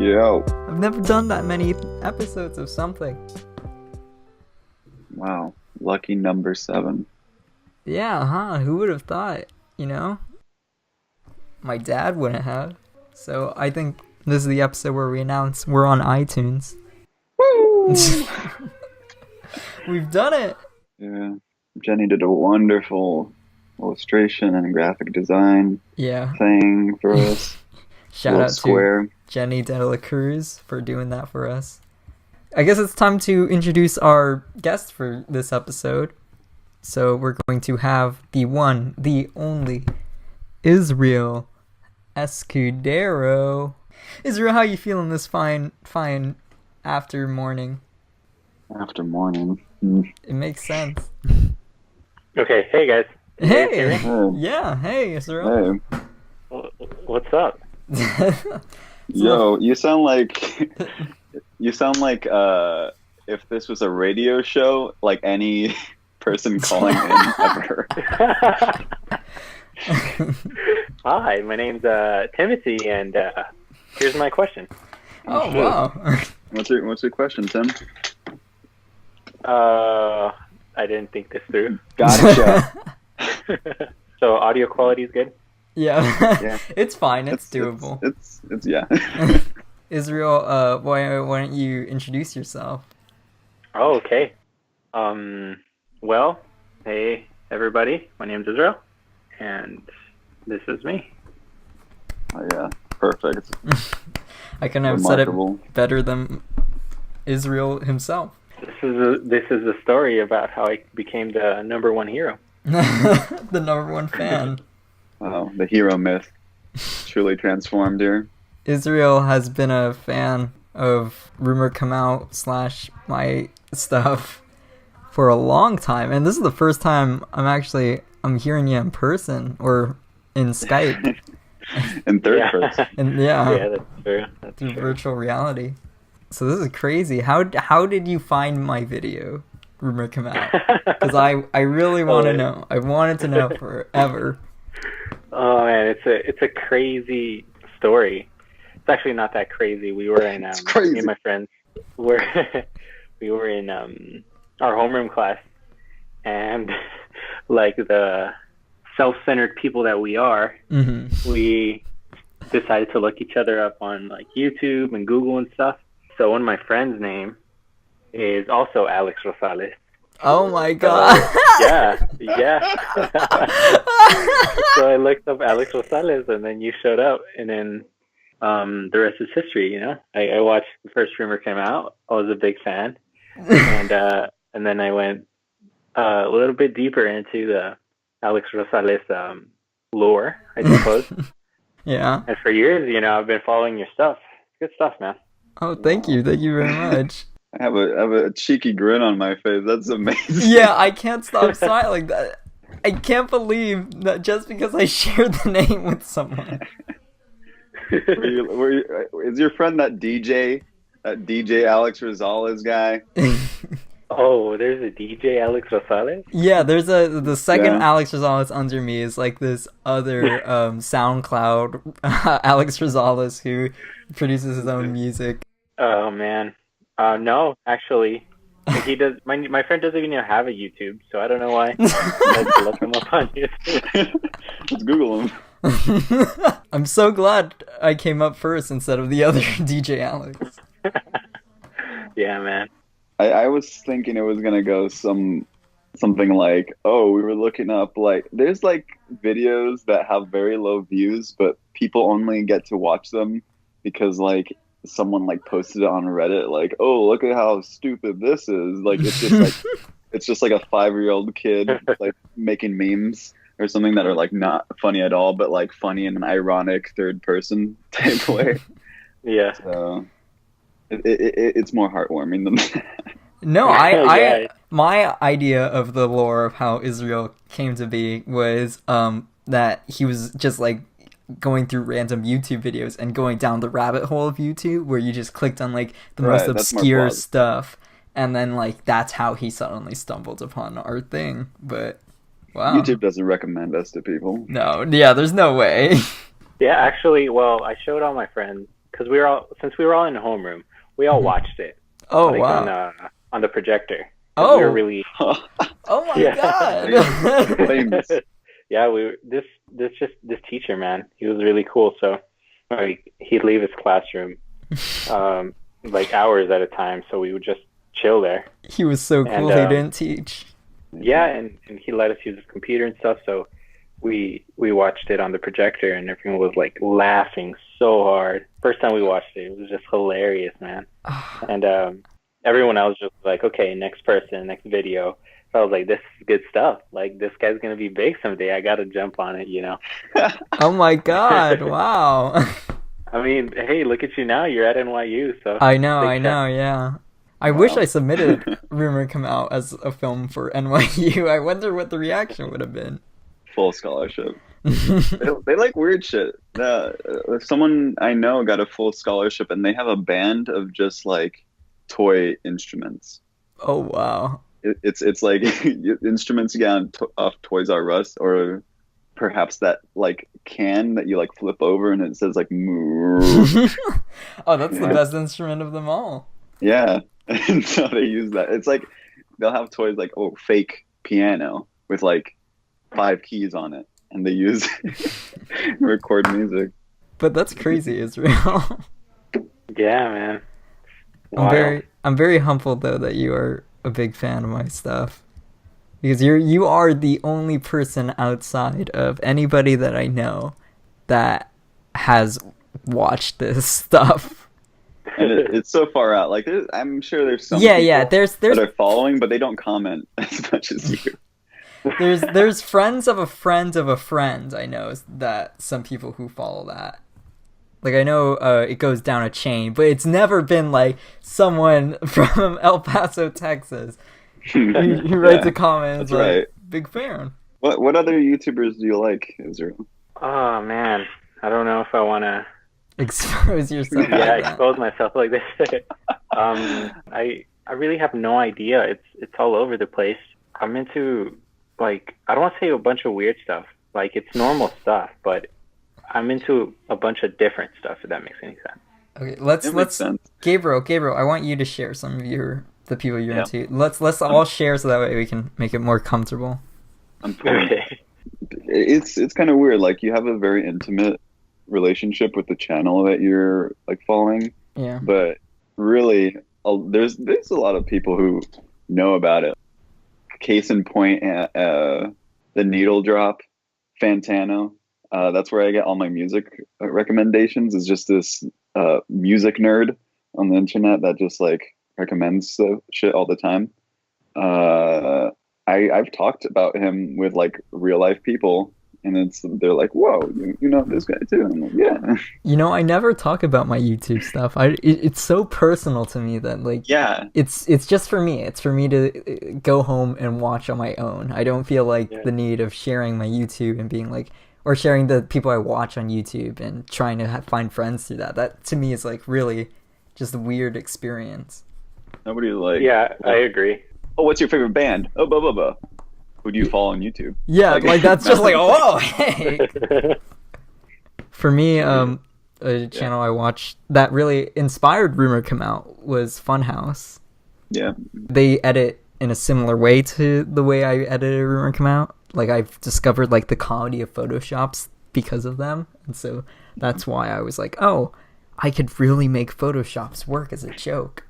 Yo. I've never done that many episodes of something. Wow. Lucky number 7. Yeah, huh? Who would have thought, you know? My dad wouldn't have. So I think this is the episode where we announce we're on iTunes. Woo! We've done it! Yeah. Jenny did a wonderful illustration and graphic design thing for us. Shout out square. to Jenny De La Cruz for doing that for us. I guess it's time to introduce our guest for this episode. So we're going to have the one, the only, Israel Escudero. Israel, how you feeling this fine after morning? After morning. It makes sense. Okay, hey guys. Hey! Yeah, hey Israel. Hey. What's up? Yo, you sound like if this was a radio show, like any person calling in ever. Hi, my name's Timothy, and here's my question. Oh wow! What's your question, Tim? I didn't think this through. Gotcha. So audio quality is good? Yeah. It's fine. It's doable. It's yeah. Israel, why don't you introduce yourself? Oh, okay. Well, hey everybody, my name's Israel, and this is me. Oh yeah, perfect. I couldn't have said it better than Israel himself. This is a story about how I became the number one hero. The number one fan. Oh, the hero myth truly transformed here. Israel has been a fan of Rumor Come Out / my stuff for a long time, and this is the first time I'm hearing you in person or in Skype. In third person. And yeah, that's true. That's through true. virtual reality. So this is crazy. How did you find my video, Rumor Come Out? Because I really want to know. I wanted to know forever. Oh man, it's a crazy story. It's actually not that crazy. We were in It's crazy. me and my friends we were in our homeroom class, and like the self-centered people that we are, we decided to look each other up on like YouTube and Google and stuff. So one of my friends' name is also Alex Rosales. Oh my god. Yeah. So I looked up Alex Rosales, and then you showed up, and then the rest is history, you know? I watched the first Rumor Came Out. I was a big fan. And then I went a little bit deeper into the Alex Rosales lore, I suppose. Yeah. And for years, you know, I've been following your stuff. Good stuff, man. Oh, thank you very much. I have a cheeky grin on my face. That's amazing. Yeah, I can't stop smiling. I can't believe that just because I shared the name with someone. Is your friend that DJ Alex Rosales guy? Oh, there's a DJ Alex Rosales? Yeah, there's the second Alex Rosales under me is like this other SoundCloud Alex Rosales who produces his own music. Oh man, no, actually, he does. My friend doesn't even have a YouTube, so I don't know why. Let's look him up on YouTube. Let's Google him. I'm so glad I came up first instead of the other DJ Alex. Yeah, man. I was thinking it was gonna go something like, oh, we were looking up like there's like videos that have very low views, but people only get to watch them because like someone like posted it on Reddit, like, oh, look at how stupid this is. Like it's just like a 5-year-old kid like making memes or something that are like not funny at all, but like funny in an ironic third person type way. Yeah. So it's more heartwarming than that. No, my idea of the lore of how Israel came to be was that he was just like going through random YouTube videos and going down the rabbit hole of YouTube where you just clicked on like the most obscure stuff, and then like that's how he suddenly stumbled upon our thing. But wow, YouTube doesn't recommend us to people. No, yeah, there's no way. Yeah, actually, well, I showed all my friends because since we were all in the homeroom, we all watched it. Oh, like, wow. On the projector. Oh. We were really... Oh my God. Famous. Yeah, this teacher, man, he was really cool. So like he'd leave his classroom like hours at a time, so we would just chill there. He was so cool. He didn't teach. Yeah, and he let us use his computer and stuff, so we watched it on the projector, and everyone was like laughing so hard. First time we watched it was just hilarious, man. And everyone else just like, okay, next person, next video. So I was like, this is good stuff. Like, this guy's gonna be big someday. I gotta jump on it, you know. Oh my God! Wow. I mean, hey, look at you now. You're at NYU, so I know, yeah. I wish I submitted Rumor Come Out as a film for NYU. I wonder what the reaction would have been. Full scholarship. They like weird shit. Someone I know got a full scholarship, and they have a band of just like toy instruments. Oh wow! It's like instruments you get off Toys R Us, or perhaps that like can that you like flip over and it says like moo. Oh, that's the best instrument of them all. Yeah. And so they use that. It's like they'll have toys like fake piano with like 5 keys on it, and they use record music. But that's crazy, Israel. Yeah, man. Wild. I'm very humbled though that you are a big fan of my stuff, because you are the only person outside of anybody that I know that has watched this stuff. And it's so far out. Like I'm sure there's some there's that are following, but they don't comment as much as you. There's friends of a friend of a friend. I know that some people who follow that. Like I know it goes down a chain, but it's never been like someone from El Paso, Texas, who writes a comment. That's like, right. Big fan. What other YouTubers do you like, Israel? Oh man, I don't know if I want to expose yourself. Yeah, expose myself like this. I really have no idea. It's all over the place. I'm into like, I don't want to say a bunch of weird stuff. Like it's normal stuff, but I'm into a bunch of different stuff. If that makes any sense. Okay, let's Gabriel, I want you to share some of the people you're into. Let's all share so that way we can make it more comfortable. Okay. It's kind of weird. Like you have a very intimate relationship with the channel that you're like following. Yeah. But really, there's a lot of people who know about it. Case in point, the Needle Drop, Fantano. That's where I get all my music recommendations. Is just this music nerd on the internet that just like recommends shit all the time. I've talked about him with like real life people, and they're like, "Whoa, you know this guy too?" I'm like, "Yeah." You know, I never talk about my YouTube stuff. It's so personal to me that like, it's just for me. It's for me to go home and watch on my own. I don't feel like the need of sharing my YouTube and being like, or sharing the people I watch on YouTube and trying to find friends through that. That to me is like really just a weird experience. Nobody like. Yeah, I agree. Oh, what's your favorite band? Oh, blah blah blah. Who do you follow on YouTube? Yeah, like that's just like, oh, hey. For me, a channel I watched that really inspired Rumor Come Out was Funhouse. Yeah. They edit in a similar way to the way I edited Rumor Come Out. Like I've discovered like the comedy of Photoshops because of them. And so that's why I was like, oh, I could really make Photoshops work as a joke.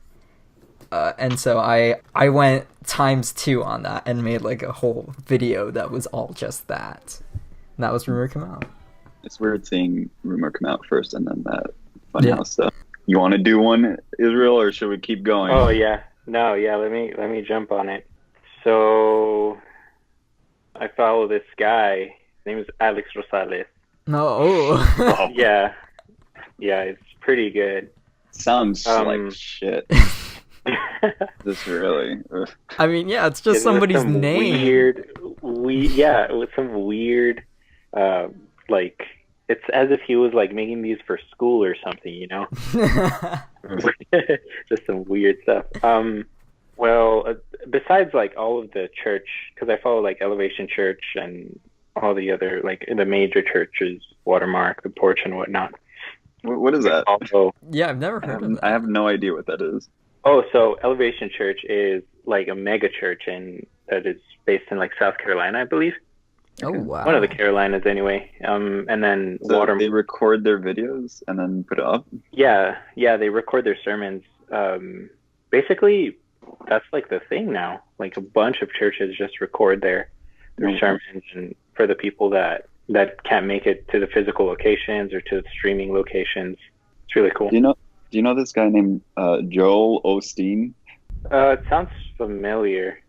And so I went ×2 on that and made like a whole video that was all just that. And that was Rumor Come Out. It's weird seeing Rumor Come Out first and then that Funhouse stuff. You want to do one, Israel, or should we keep going? Oh yeah, no, yeah. Let me jump on it. So I follow this guy. His name is Alex Rosales. No. Yeah, it's pretty good. Sounds like shit. This really. I mean, yeah, it's just somebody's name. With some weird, like it's as if he was like making these for school or something, you know. Just some weird stuff. Well, besides like all of the church, because I follow like Elevation Church and all the other like the major churches, Watermark, The Porch, and whatnot. What is that? Also, Yeah, I've never heard of that. I have no idea what that is. oh, so Elevation Church is like a mega church that is based in like South Carolina, I believe. Oh, wow. One of the Carolinas anyway. And then So they record their videos and then put it up? Yeah, they record their sermons. Basically, that's like the thing now. Like a bunch of churches just record their sermons, and for the people that can't make it to the physical locations or to the streaming locations. It's really cool. Do you know this guy named Joel Osteen? It sounds familiar.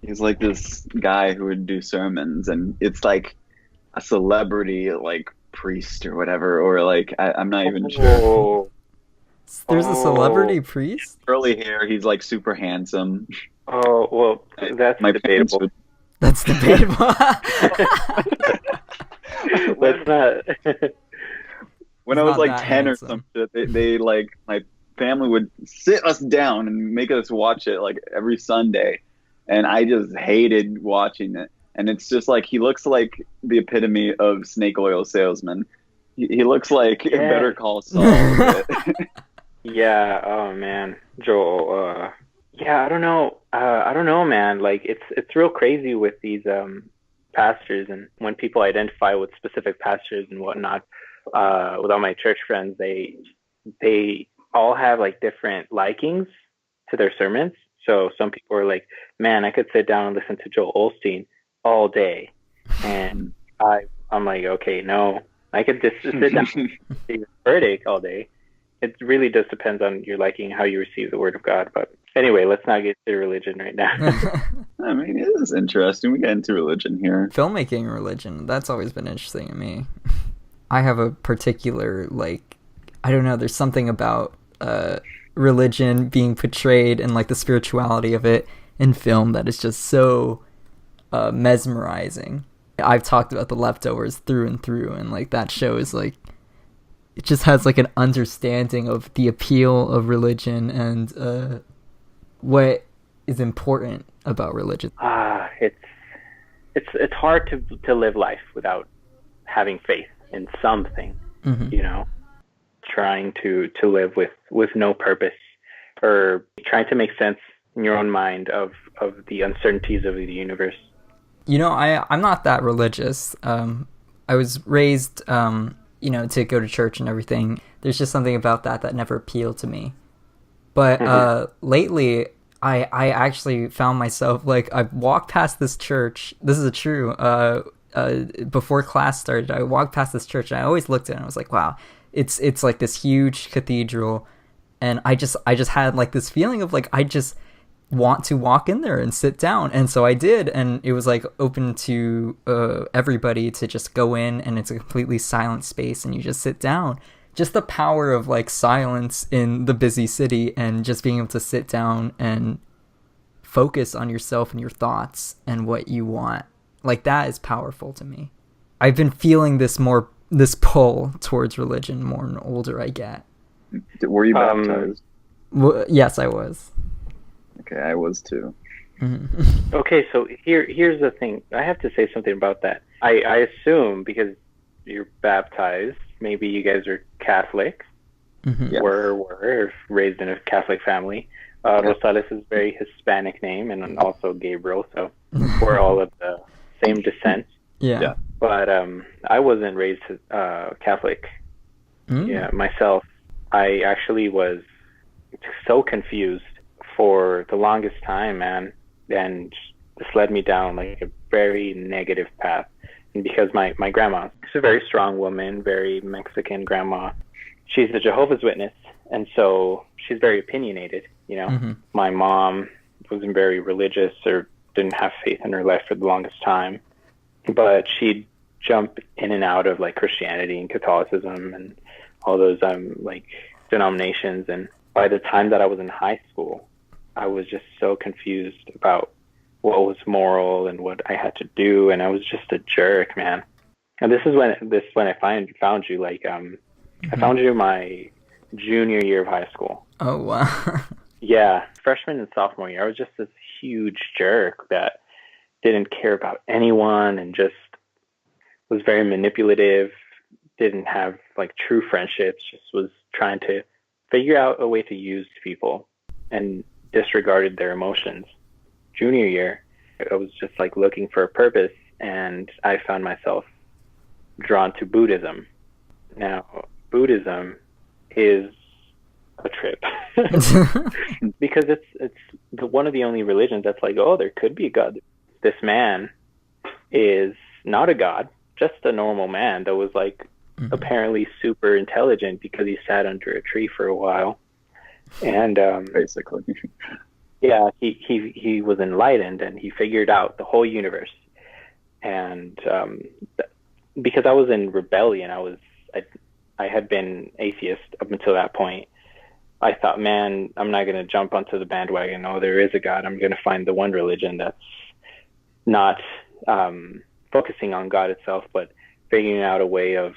He's like this guy who would do sermons, and it's like a celebrity, like priest or whatever, or like I'm not even sure. There's a celebrity priest? Curly hair. He's like super handsome. Oh, well, that's debatable. That's debatable. Let's not. When I was like 10 or something, they like, my family would sit us down and make us watch it like every Sunday. And I just hated watching it. And it's just like, he looks like the epitome of snake oil salesman. He looks like Better Call Saul. Yeah, oh man, Joel. Yeah, I don't know, man. Like it's real crazy with these pastors, and when people identify with specific pastors and whatnot, with all my church friends, they all have like different likings to their sermons. So some people are like, man, I could sit down and listen to Joel Osteen all day, and I'm like, okay, no, I could just sit down and see the verdict all day. It really just depends on your liking, how you receive the word of God. But anyway, let's not get to religion right now. I mean, it is interesting. We get into religion here. Filmmaking religion, that's always been interesting to me. I have a particular, like, I don't know, there's something about religion being portrayed and like the spirituality of it in film that is just so mesmerizing. I've talked about The Leftovers through and through, and like that show is like, it just has like an understanding of the appeal of religion and what is important about religion. It's hard to live life without having faith in something. Mm-hmm. You know, trying to live with no purpose, or trying to make sense in your own mind of the uncertainties of the universe. You know, I'm not that religious. I was raised to go to church and everything. There's just something about that never appealed to me. But lately, I actually found myself, like, I walked past this church. This is true. Before class started, I walked past this church, and I always looked at it, and I was like, wow, it's like this huge cathedral. And I just had, like, this feeling of, like, I just want to walk in there and sit down. And so I did, and it was like open to everybody to just go in, and it's a completely silent space, and you just sit down. Just the power of like silence in the busy city, and just being able to sit down and focus on yourself and your thoughts and what you want, like, that is powerful to me. I've been feeling this pull towards religion more and older I get. Were you baptized? Yes, I was. Okay, I was too. Mm-hmm. Okay, so here's the thing. I have to say something about that. I assume because you're baptized, maybe you guys are Catholic. Mm-hmm. Yes. Were raised in a Catholic family. Rosales is a very Hispanic name, and also Gabriel, so we're all of the same descent. Yeah. But I wasn't raised Catholic. Yeah, myself. I actually was so confused for the longest time, man, and this led me down like a very negative path. And because my grandma, she's a very strong woman, very Mexican grandma. She's a Jehovah's Witness, and so she's very opinionated, you know. Mm-hmm. My mom wasn't very religious or didn't have faith in her life for the longest time, but she'd jump in and out of like Christianity and Catholicism and all those like denominations. And by the time that I was in high school, I was just so confused about what was moral and what I had to do, and I was just a jerk, man. And this is when I found you. Like, I found you my junior year of high school. Oh wow. Yeah, freshman and sophomore year, I was just this huge jerk that didn't care about anyone and just was very manipulative, didn't have like true friendships, just was trying to figure out a way to use people and disregarded their emotions. Junior year, I was just like looking for a purpose, and I found myself drawn to Buddhism. Now, Buddhism is a trip because it's one of the only religions that's like, oh, there could be a God. This man is not a god, just a normal man that was like apparently super intelligent because he sat under a tree for a while, and basically, yeah, he was enlightened and he figured out the whole universe. And because I was in rebellion, I had been atheist up until that point. I thought, man, I'm not going to jump onto the bandwagon. Oh, there is a God. I'm going to find the one religion that's not focusing on God itself, but figuring out a way of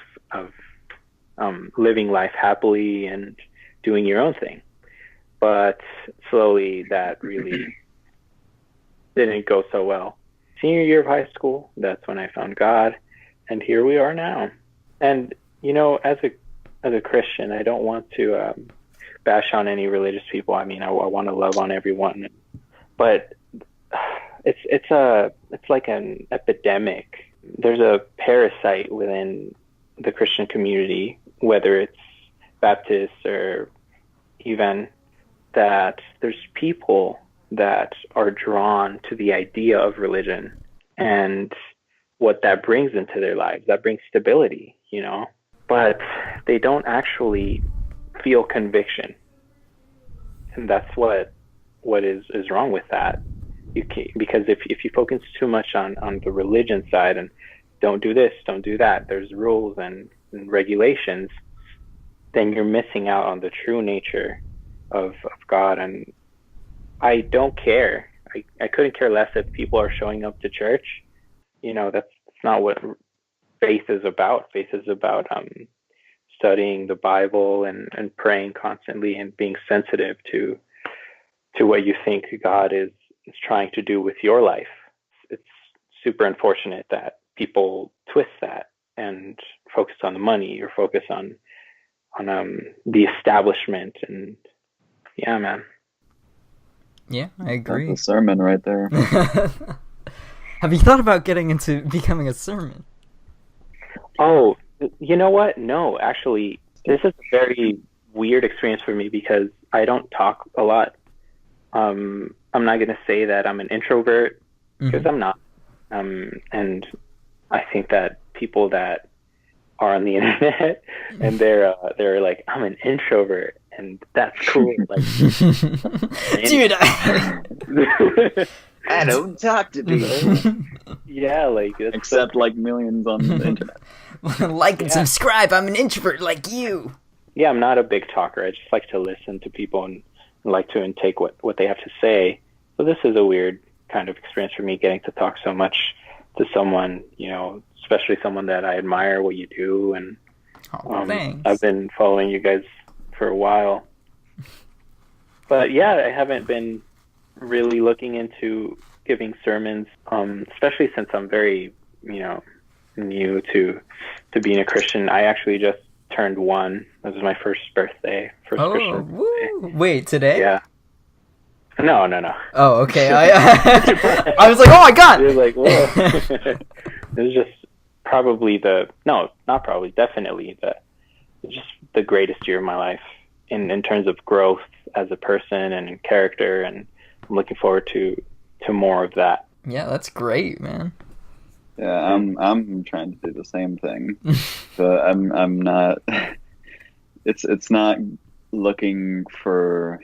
living life happily and doing your own thing. But slowly that really didn't go so well. Senior year of high school, that's when I found God, and here we are now. And you know, as a Christian, I don't want to bash on any religious people. I mean, I want to love on everyone, but it's like an epidemic. There's a parasite within the Christian community, whether it's Baptist or even, that there's people that are drawn to the idea of religion and what that brings into their lives. That brings stability, you know, but they don't actually feel conviction. And that's what is wrong with that. Because if you focus too much on the religion side and don't do this, don't do that, there's rules and regulations, then you're missing out on the true nature of God. And I don't care. I couldn't care less if people are showing up to church. You know, that's not what faith is about. Faith is about studying the Bible and praying constantly and being sensitive to what you think God is trying to do with your life. It's super unfortunate that people twist that and focus on the money or focus on the establishment. And yeah, man. Yeah, I agree. That's a sermon right there. Have you thought about getting into becoming a sermon? Oh, you know what? No, actually, this is a very weird experience for me because I don't talk a lot. I'm not going to say that I'm an introvert because I'm not. And I think that people that are on the internet and they're like, I'm an introvert, and that's cool. Like, dude, I don't talk to people. Yeah, like except like millions on the internet. Like and subscribe. I'm an introvert like you. Yeah, I'm not a big talker. I just like to listen to people and like to intake what they have to say. So this is a weird kind of experience for me, getting to talk so much to someone, you know, especially someone that I admire what you do. And thanks. I've been following you guys for a while. But yeah, I haven't been really looking into giving sermons, especially since I'm very, you know, new to being a Christian. I actually just turned 1. This was my first birthday. Christian birthday. Wait, today? Yeah. No. Oh, okay. I was like, oh my god! It was like, whoa. It was just definitely just the greatest year of my life in terms of growth as a person and in character, and I'm looking forward to more of that. Yeah, that's great, man. Yeah, I'm trying to do the same thing, but I'm not. It's not looking for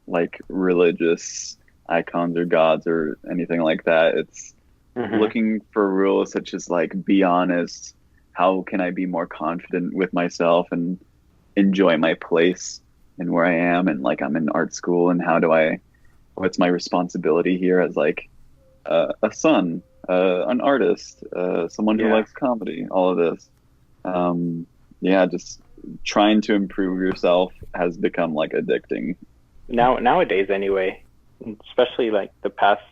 like religious icons or gods or anything like that. It's looking for rules such as like, be honest. How can I be more confident with myself and enjoy my place and where I am? And like, I'm in art school, and what's my responsibility here as like a son, an artist, someone who likes comedy, all of this. Just trying to improve yourself has become like addicting. Nowadays anyway, especially like the past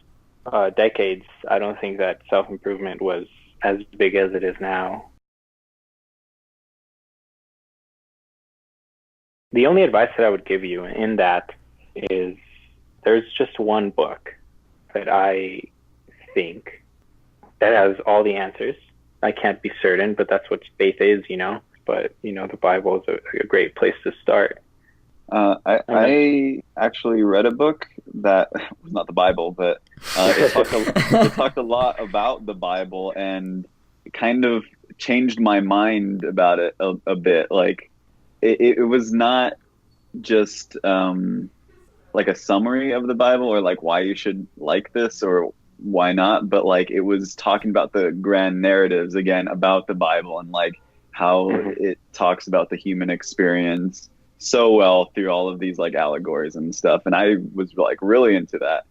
decades, I don't think that self-improvement was as big as it is now. The only advice that I would give you in that is there's just one book that I think that has all the answers. I can't be certain, but that's what faith is, you know. But, you know, the Bible is a great place to start. I actually read a book that was not the Bible, but it talked a lot about the Bible, and it kind of changed my mind about it a bit. Like, it was not just like a summary of the Bible, or like why you should like this or why not, but like it was talking about the grand narratives again about the Bible, and like how it talks about the human experience so well through all of these like allegories and stuff. And I was like really into that.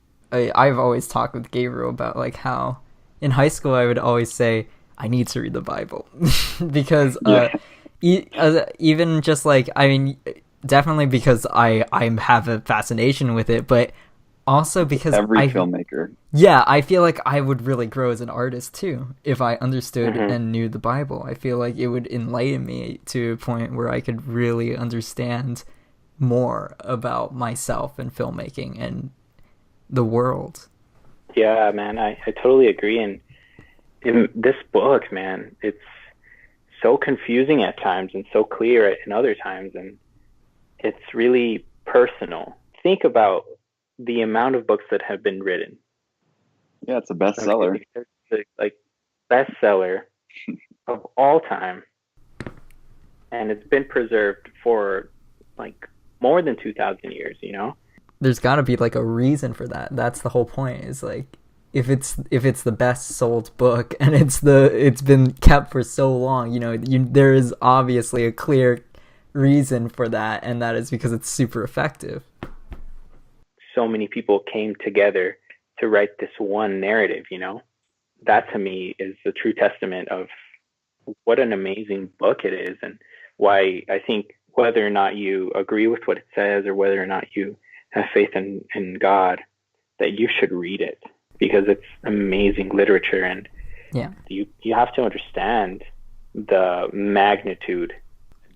I've always talked with Gabriel about like how in high school I would always say I need to read the Bible because even just like, I mean, definitely because I have a fascination with it, but also because every filmmaker. Yeah, I feel like I would really grow as an artist too if I understood and knew the Bible. I feel like it would enlighten me to a point where I could really understand more about myself and filmmaking and the world. Yeah, man, I totally agree. And in this book, man, it's so confusing at times and so clear in other times, and it's really personal. Think about the amount of books that have been written. Yeah, it's a bestseller. Like bestseller of all time, and it's been preserved for like more than 2,000 years. You know, there's got to be like a reason for that. That's the whole point. Is like if it's the best sold book and it's been kept for so long, you know, there is obviously a clear reason for that, and that is because it's super effective. So many people came together to write this one narrative, you know. That to me is the true testament of what an amazing book it is, and why I think whether or not you agree with what it says or whether or not you have faith in God, that you should read it, because it's amazing literature. And you have to understand the magnitude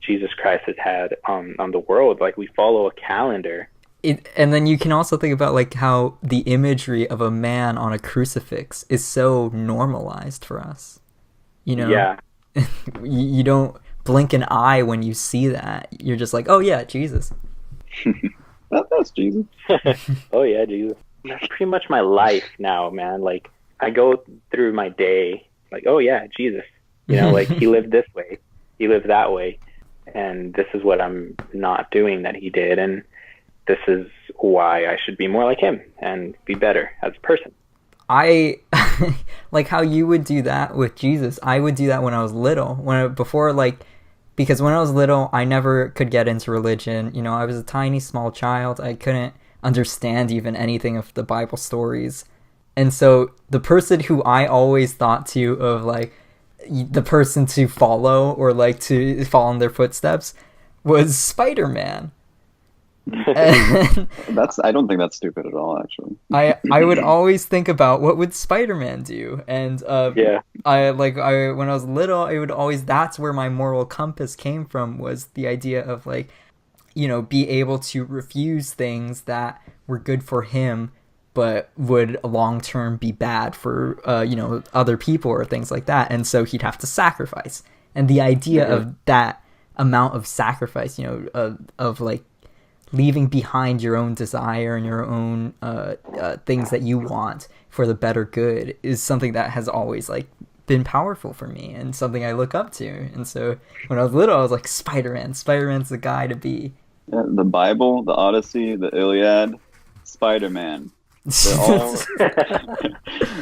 Jesus Christ has had on the world. Like, we follow a calendar. And then you can also think about like how the imagery of a man on a crucifix is so normalized for us. You know? Yeah. You don't blink an eye when you see that. You're just like, oh yeah, Jesus. That's Jesus. Oh yeah, Jesus. That's pretty much my life now, man. Like, I go through my day like, oh yeah, Jesus. You know, like, he lived this way, he lived that way, and this is what I'm not doing that he did, and this is why I should be more like him and be better as a person. I like how you would do that with Jesus. I would do that when I was little. Because when I was little, I never could get into religion. You know, I was a tiny, small child. I couldn't understand even anything of the Bible stories. And so the person who I always thought to of like the person to follow or like to follow in their footsteps was Spider-Man. I don't think that's stupid at all, actually. I would always think about what would Spider-Man do, and when I was little, that's where my moral compass came from, was the idea of like, you know, be able to refuse things that were good for him but would long term be bad for you know, other people or things like that, and so he'd have to sacrifice. And the idea of that amount of sacrifice, you know, of like leaving behind your own desire and your own things that you want for the better good, is something that has always like been powerful for me and something I look up to. And so when I was little, I was like, Spider-Man's the guy to be. Yeah, the Bible, the Odyssey, the Iliad, Spider-Man.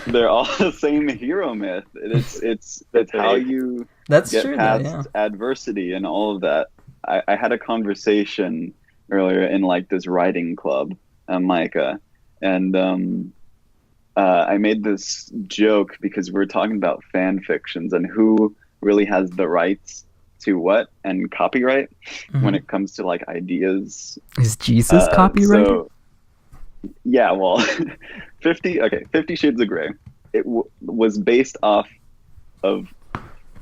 They're all the same hero myth. It's how you get past adversity and all of that. I had a conversation earlier in like this writing club, Micah, and I made this joke because we were talking about fan fictions and who really has the rights to what and copyright when it comes to like ideas. Is Jesus copyrighted? So, yeah, well, 50 Shades of Grey. It was based off of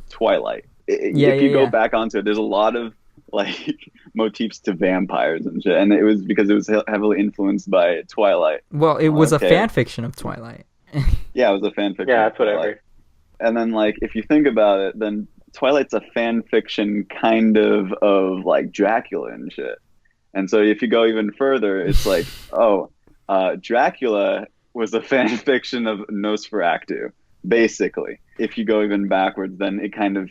Twilight. If you go back onto it, there's a lot of like motifs to vampires and shit, and it was because it was heavily influenced by Twilight. Well, it was a fan fiction of Twilight. Yeah, it was a fan fiction. Yeah, that's what I heard. And then, like, if you think about it, then Twilight's a fan fiction kind of like Dracula and shit. And so if you go even further, it's like, Dracula was a fan fiction of Nosferatu, basically. If you go even backwards, then it kind of,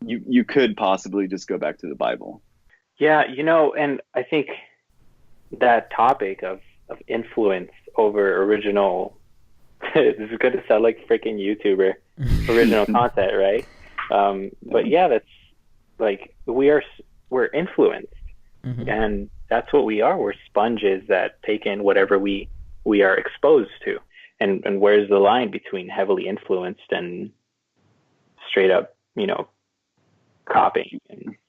you could possibly just go back to the Bible. Yeah, and I think that topic of influence over original, this is going to sound like freaking YouTuber, original content, right? But yeah, that's like, we're influenced, and that's what we are. We're sponges that take in whatever we are exposed to. And where's the line between heavily influenced and straight up, copying?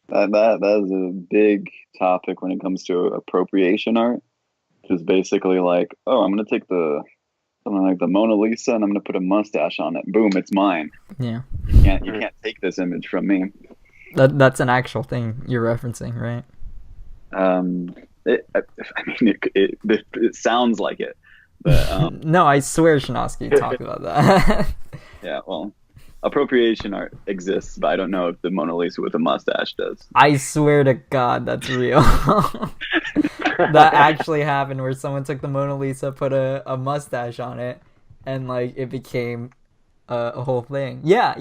That is a big topic when it comes to appropriation art. Which is basically like, I'm going to take something like the Mona Lisa and I'm going to put a mustache on it. Boom, it's mine. Yeah. You can't take this image from me. That's an actual thing you're referencing, right? It sounds like it. But, no, I swear Shinosky talked about that. Yeah, well, appropriation art exists, but I don't know if the Mona Lisa with a mustache does. I swear to God, that's real. That actually happened, where someone took the Mona Lisa, put a mustache on it, and like it became a whole thing. Yeah.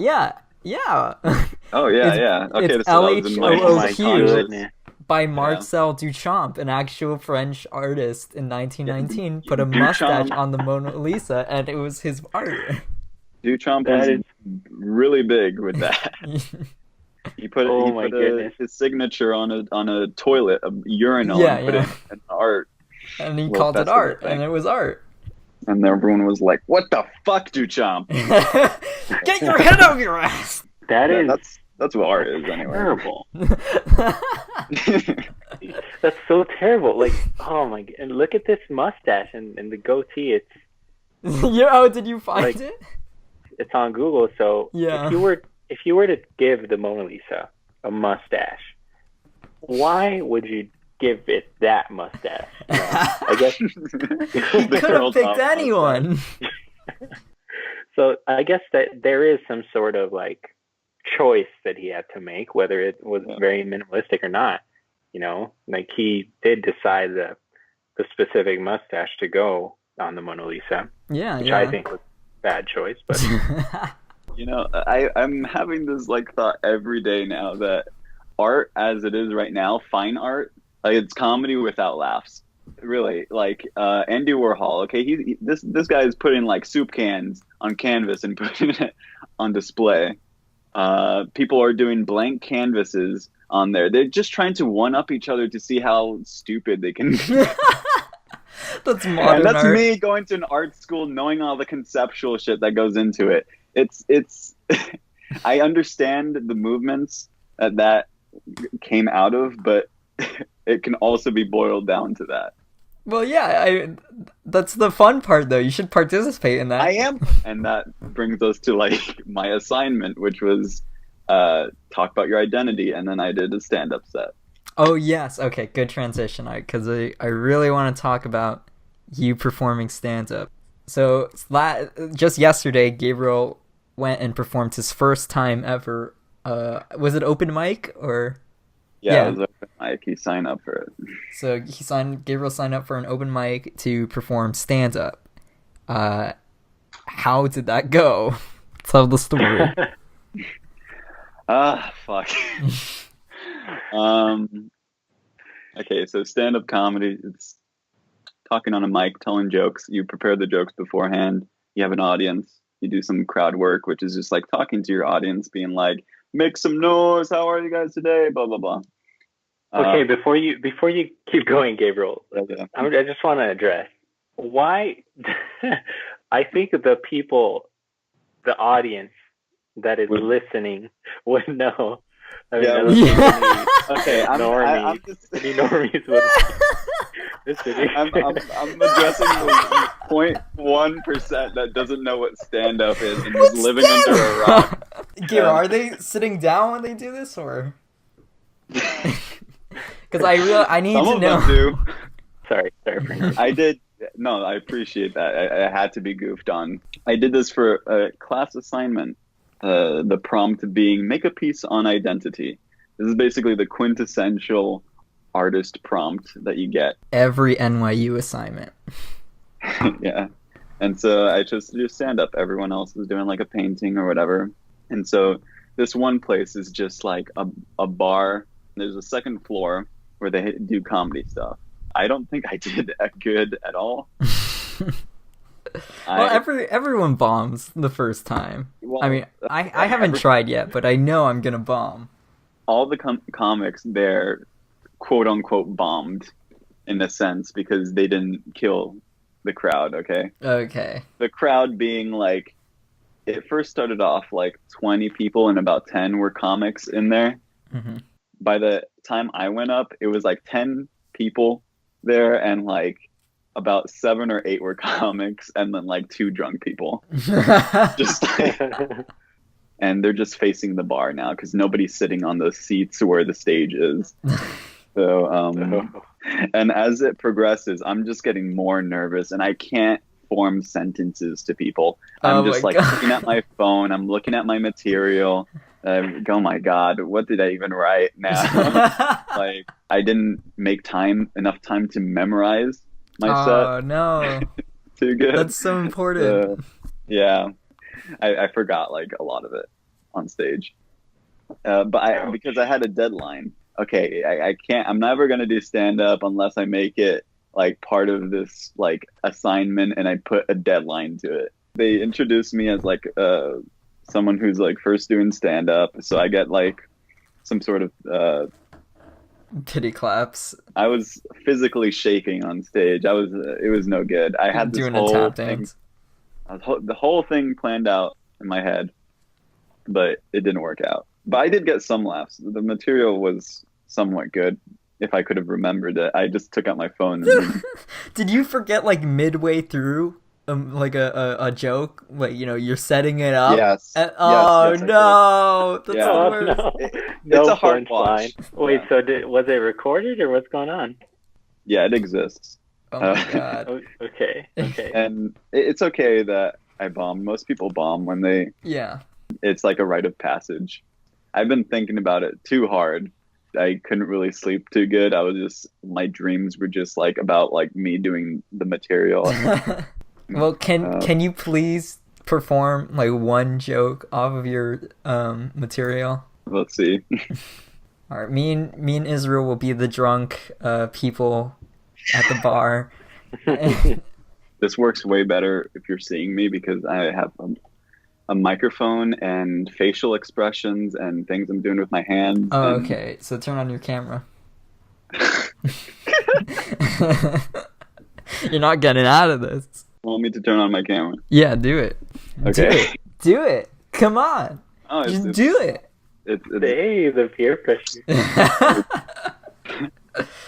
Oh yeah. Okay, it's LHOOQ by Marcel Duchamp, an actual French artist in 1919, put a mustache on the Mona Lisa, and it was his art. Duchamp was really big with that. He put his signature on a toilet, a urinal, and put it in art. And he called it art, and it was art. And everyone was like, "What the fuck, Duchamp? Get your head out of your ass!" That's what art is, anyway. Terrible. That's so terrible. Like, oh my god! And look at this mustache and the goatee. It's did you find it? It's on Google. So yeah. If you were to give the Mona Lisa a mustache, why would you give it that mustache? I guess he could have picked anyone. So I guess that there is some sort of like choice that he had to make, whether it was very minimalistic or not. Like he did decide the specific mustache to go on the Mona Lisa. Yeah, which I think was a bad choice, but. I'm having this like thought every day now that art as it is right now, fine art, like it's comedy without laughs. Really, like Andy Warhol. Okay, this guy is putting like soup cans on canvas and putting it on display. People are doing blank canvases on there. They're just trying to one up each other to see how stupid they can be. That's modern and that's art. me going to an art school, knowing all the conceptual shit that goes into it. It's I understand the movements that came out of, but it can also be boiled down to that. Well, yeah, that's the fun part, though. You should participate in that. I am, and that brings us to like my assignment, which was talk about your identity, and then I did a stand-up set. Oh yes, okay, good transition. Because I really want to talk about you performing stand-up. So just yesterday, Gabriel went and performed his first time ever. Was it open mic or? Yeah, it was open mic. He signed up for it. So Gabriel signed up for an open mic to perform stand-up. How did that go? Tell the story. Fuck. Okay, so stand-up comedy, it's talking on a mic, telling jokes. You prepare the jokes beforehand. You have an audience. You do some crowd work, which is just like talking to your audience, being like, make some noise. How are you guys today? Blah, blah, blah. Okay, before you keep going, Gabriel, I just want to address why I think the audience that is listening would know. Okay, normies would. I'm addressing the 0.1% that doesn't know what stand-up is and is living under a rock. Gabriel, are they sitting down when they do this, or? Because I need Some to of know. them do. Sorry for I did. No, I appreciate that. I had to be goofed on. I did this for a class assignment. The prompt being make a piece on identity. This is basically the quintessential artist prompt that you get. Every NYU assignment. Yeah. And so I just do stand up. Everyone else is doing like a painting or whatever. And so this one place is just like a bar. There's a second floor where they do comedy stuff. I don't think I did good at all. Well, everyone bombs the first time. Well, I mean, I haven't tried yet, but I know I'm gonna bomb. All the comics there, quote unquote, bombed in a sense because they didn't kill the crowd. Okay. The crowd being like, it first started off like 20 people and about 10 were comics in there. Mm-hmm. By the time I went up, it was like 10 people there and like about 7 or 8 were comics and then like 2 drunk people. Just like, and they're just facing the bar now because nobody's sitting on those seats where the stage is. So and as it progresses, I'm just getting more nervous and I can't form sentences to people. I'm just like looking at my phone, I'm looking at my material. Oh my God, what did I even write now? Like I didn't make enough time to memorize my set. Oh no. Too good. That's so important. Yeah. I forgot like a lot of it on stage. But because I had a deadline. Okay, I can't, I'm never going to do stand up unless I make it like part of this like assignment and I put a deadline to it. They introduced me as like someone who's like first doing stand up, so I get like some sort of pity claps. I was physically shaking on stage. It was no good. I had this doing whole a tap thing, dance. the whole thing planned out in my head, but it didn't work out. But I did get some laughs. The material was somewhat good. If I could have remembered it, I just took out my phone. And Did you forget like midway through, like a joke? Like you're setting it up. Yes. And, yes, no, that's Yeah. the worst. No. It's a hard watch. Wait, Yeah. so was it recorded or what's going on? Yeah, it exists. Oh my God. Okay. And it's okay that I bombed. Most people bomb when they. Yeah. It's like a rite of passage. I've been thinking about it too hard. I couldn't really sleep too good. My dreams were just like about like me doing the material. Well, can you please perform like one joke off of your material? Let's see. All right, me and Israel will be the drunk people at the bar. This works way better if you're seeing me because I have a microphone and facial expressions and things I'm doing with my hands. Oh, okay. So turn on your camera. You're not getting out of this. Want me to turn on my camera? Yeah, do it. Okay. Do it. Come on. Oh, Just do it. Hey, the peer pressure.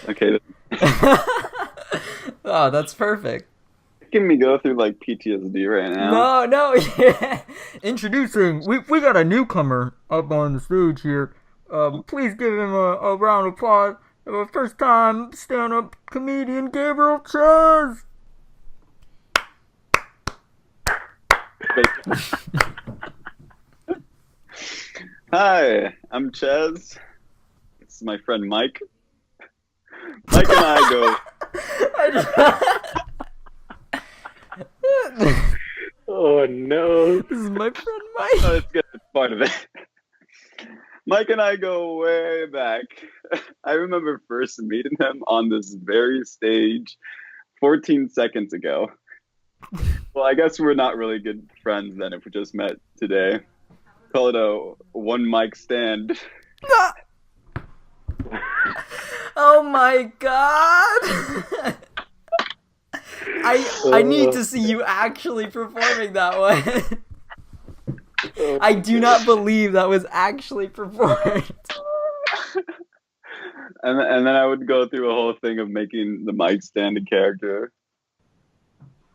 Okay. Oh, that's perfect. Making me go through like PTSD right now. No. Yeah. Introducing, we got a newcomer up on the stage here. Please give him a round of applause. First time stand-up comedian Gabriel Chaz. Hi, I'm Ches. This is my friend Mike. Mike and I go. Oh no! This is my friend Mike. Oh, it's good. It's part of it. Mike and I go way back. I remember first meeting him on this very stage 14 seconds ago. Well, I guess we're not really good friends then if we just met today. Call it a one mic stand. Oh my God! I need to see you actually performing that one. I do not believe that was actually performed. And then I would go through a whole thing of making the mic stand a character.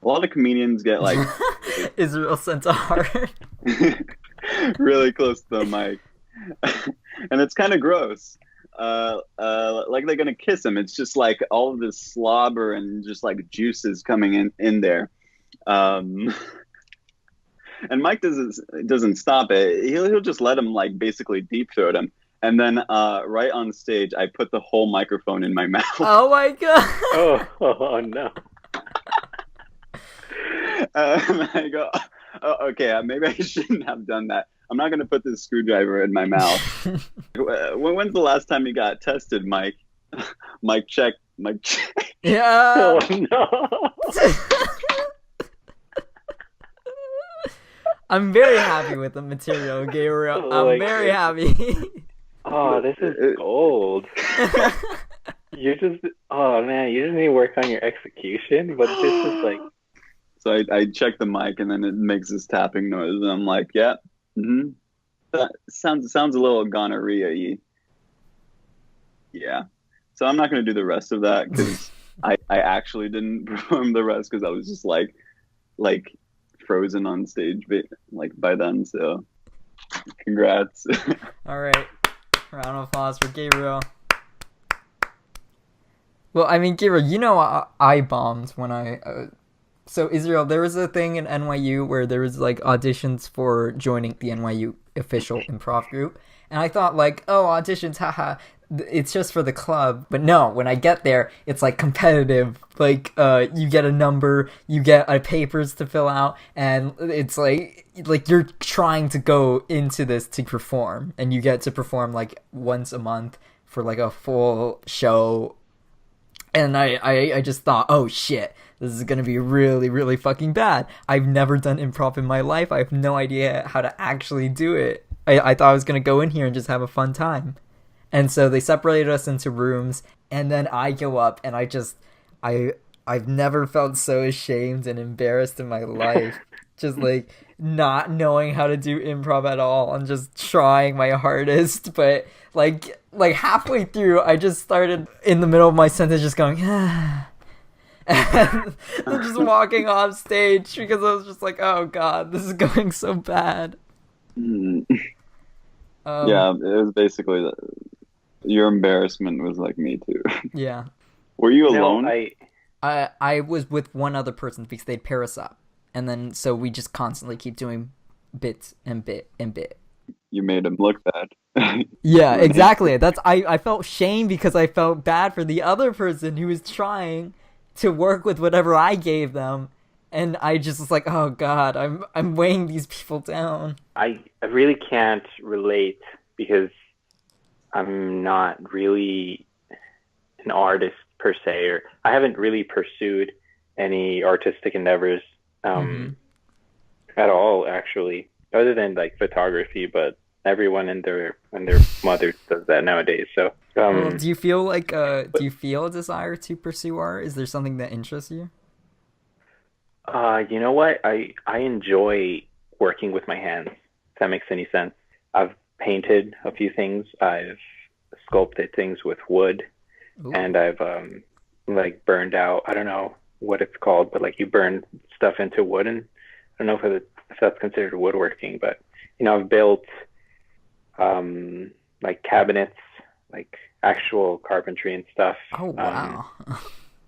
A lot of comedians get like Israel sent a heart. really close to the mic. And it's kind of gross. like they're gonna kiss him. It's just like all of this slobber and just like juices coming in there. And Mike doesn't stop it. He'll just let him like basically deep throat him. And then right on stage, I put the whole microphone in my mouth. Oh my god! Oh no! And I go, oh, okay, maybe I shouldn't have done that. I'm not gonna put this screwdriver in my mouth. When's the last time you got tested, Mike? Mike check. Yeah. Oh no! I'm very happy with the material, Gabriel. I'm very happy. Oh, this is gold. You just need to work on your execution, but this is like. So I check the mic, and then it makes this tapping noise, and I'm like, yeah, that sounds a little gonorrhea-y. Yeah. So I'm not gonna do the rest of that because I actually didn't perform the rest because I was just like frozen on stage, like by then. So, congrats. All right, round of applause for Gabriel. Well, I mean, Gabriel, you know, I bombed when I. So Israel, there was a thing in NYU where there was like auditions for joining the NYU official improv group, and I thought like, oh, auditions, haha, it's just for the club. But no, when I get there, it's like competitive. Like, you get a number, you get papers to fill out, and it's like you're trying to go into this to perform, and you get to perform like once a month for like a full show. And I just thought, oh shit, this is gonna be really, really fucking bad. I've never done improv in my life. I have no idea how to actually do it. I thought I was gonna go in here and just have a fun time. And so they separated us into rooms, and then I go up, and I've never felt so ashamed and embarrassed in my life. Just like not knowing how to do improv at all and just trying my hardest, but like halfway through I just started in the middle of my sentence just going and then just walking off stage because I was just like, oh god, this is going so bad. Yeah, it was basically your embarrassment was like me too. Yeah. Were you alone? I was with one other person because they'd pair us up. And then, so we just constantly keep doing bits and bit and bit. You made him look bad. Yeah, exactly. I felt shame because I felt bad for the other person who was trying to work with whatever I gave them. And I just was like, oh god, I'm weighing these people down. I really can't relate because I'm not really an artist per se, or I haven't really pursued any artistic endeavors at all, actually, other than like photography. But everyone and their mother does that nowadays. So, do you feel like do you feel a desire to pursue art? Is there something that interests you? You know what? I enjoy working with my hands. If that makes any sense. I've painted a few things. I've sculpted things with wood. Ooh. And I've like burned out. I don't know what it's called, but like you burn stuff into wood, and I don't know if that's considered woodworking, but you know, I've built like cabinets, like actual carpentry and stuff. Oh wow.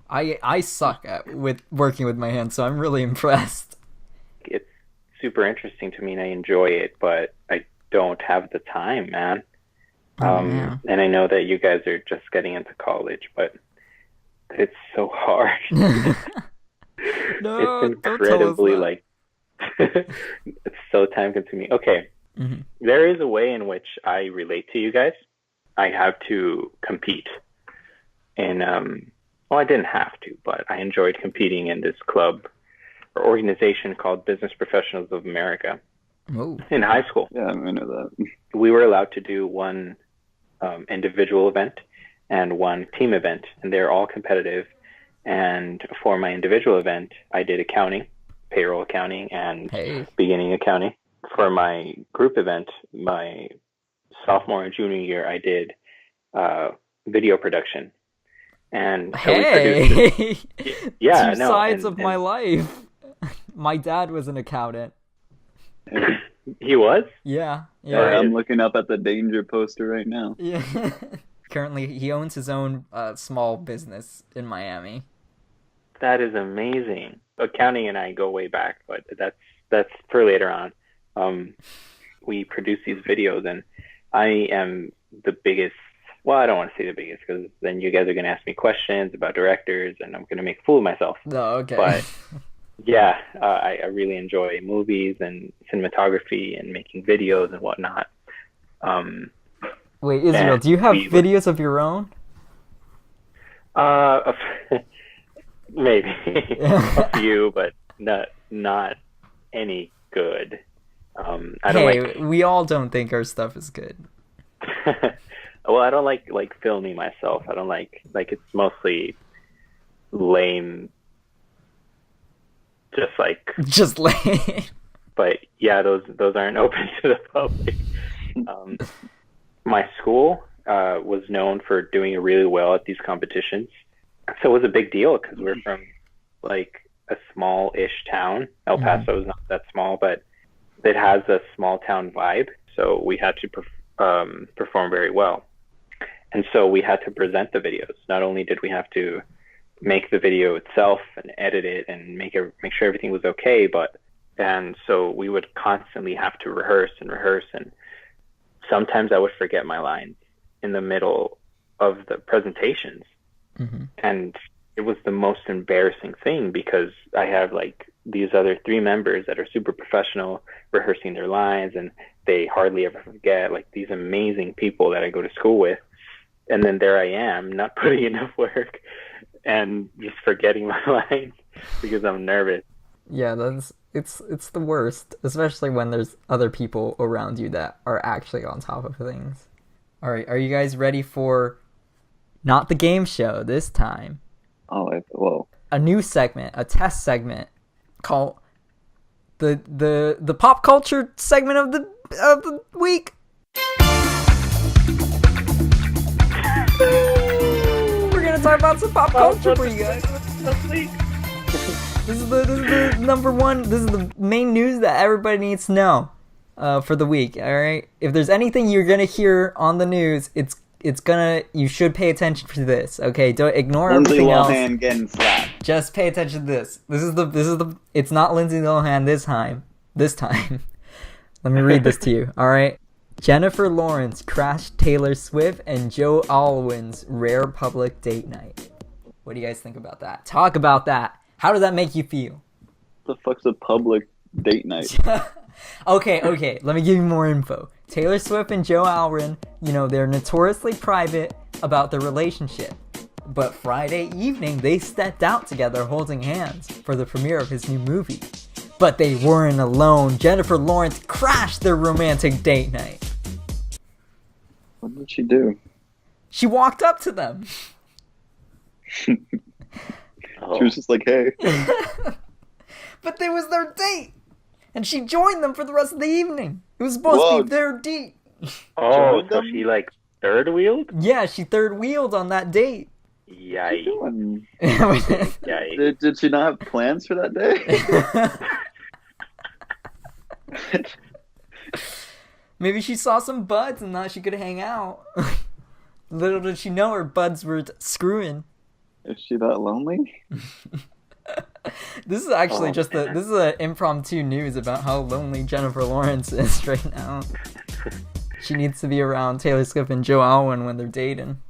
I suck with working with my hands, so I'm really impressed. It's super interesting to me and I enjoy it, but I don't have the time, man. And I know that you guys are just getting into college, but it's so hard. No, it's incredibly like it's so time consuming. Okay. Mm-hmm. There is a way in which I relate to you guys. I have to compete in well, I didn't have to, but I enjoyed competing in this club or organization called Business Professionals of America. Oh. In high school. Yeah, I know that. We were allowed to do one individual event and one team event, and they're all competitive. And for my individual event, I did accounting, payroll accounting, and beginning accounting. For my group event, my sophomore and junior year, I did video production. And so we produced yeah, two sides of my life. My dad was an accountant. He was? Yeah. I'm looking up at the danger poster right now. Yeah. he owns his own small business in Miami. That is amazing. Accounting and I go way back, but that's for later on. We produce these videos, and I am the biggest. Well, I don't want to say the biggest, because then you guys are going to ask me questions about directors, and I'm going to make a fool of myself. Oh, okay. But yeah, I really enjoy movies and cinematography and making videos and whatnot. Wait, Israel, do you have videos of your own? Maybe a few, but not any good. We all don't think our stuff is good. Well, I don't like filming myself. I don't like it's mostly lame. Just lame. But yeah, those aren't open to the public. My school was known for doing really well at these competitions, so it was a big deal because we're from like a small-ish town. El Paso is not that small, but it has a small town vibe. So we had to perform very well. And so we had to present the videos. Not only did we have to make the video itself and edit it and make sure everything was okay, and so we would constantly have to rehearse, and sometimes I would forget my lines in the middle of the presentations. And it was the most embarrassing thing, because I have like these other 3 members that are super professional rehearsing their lines, and they hardly ever forget, like these amazing people that I go to school with. And then there I am, not putting enough work and just forgetting my lines because I'm nervous. Yeah, it's the worst, especially when there's other people around you that are actually on top of things. All right, are you guys ready for not the game show this time? Whoa. A new segment, a test segment called the pop culture segment of the week. We're gonna talk about some pop culture for you guys. This is the number one. This is the main news that everybody needs to know for the week. All right. If there's anything you're gonna hear on the news, you should pay attention to this. Okay. Don't ignore everything else. Lindsay Lohan getting slapped. Just pay attention to this. This is the. It's not Lindsay Lohan this time. Let me read this to you. All right. Jennifer Lawrence crashed Taylor Swift and Joe Alwyn's rare public date night. What do you guys think about that? Talk about that. How does that make you feel? What the fuck's a public date night? Okay. Let me give you more info. Taylor Swift and Joe Alwyn, they're notoriously private about their relationship. But Friday evening, they stepped out together holding hands for the premiere of his new movie. But they weren't alone. Jennifer Lawrence crashed their romantic date night. What did she do? She walked up to them. She was just like, hey. But it was their date. And she joined them for the rest of the evening. It was supposed to be their date. Oh, so she like third wheeled? Yeah, she third wheeled on that date. Yikes. Yikes. Did she not have plans for that day? Maybe she saw some buds and thought she could hang out. Little did she know her buds were screwing. Is she that lonely? This is actually this is an impromptu news about how lonely Jennifer Lawrence is right now. She needs to be around Taylor Swift and Joe Alwyn when they're dating.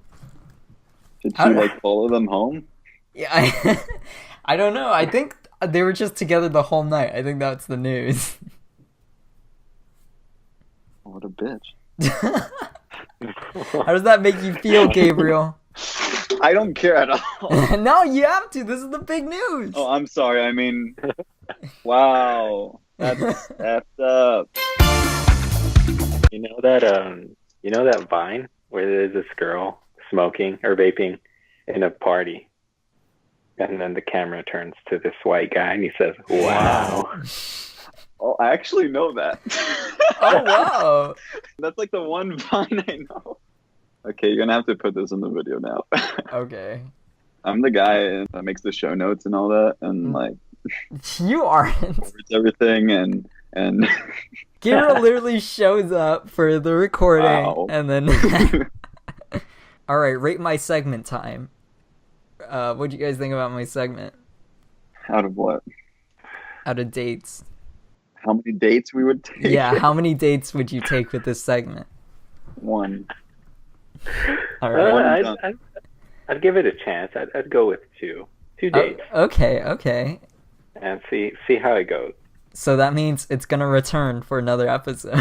Did she follow them home? Yeah, I don't know. I think they were just together the whole night. I think that's the news. What a bitch. How does that make you feel, Gabriel? I don't care at all. No, you have to. This is the big news. Oh, I'm sorry. I mean, wow. That's effed up. You know that Vine where there's this girl smoking or vaping in a party, and then the camera turns to this white guy and he says, "Wow." Oh, I actually know that. Oh, wow. That's like the one Vine I know. Okay, you're gonna have to put this in the video now. Okay. I'm the guy that makes the show notes and all that, and like you aren't. Everything and Gabriel literally shows up for the recording, wow. And then All right, rate my segment time. What do you guys think about my segment? Out of what? Out of dates. How many dates we would take? Yeah, how many dates would you take with this segment? 1. All right. I'd give it a chance. I'd go with 2. 2 dates. Okay. And see how it goes. So that means it's gonna return for another episode.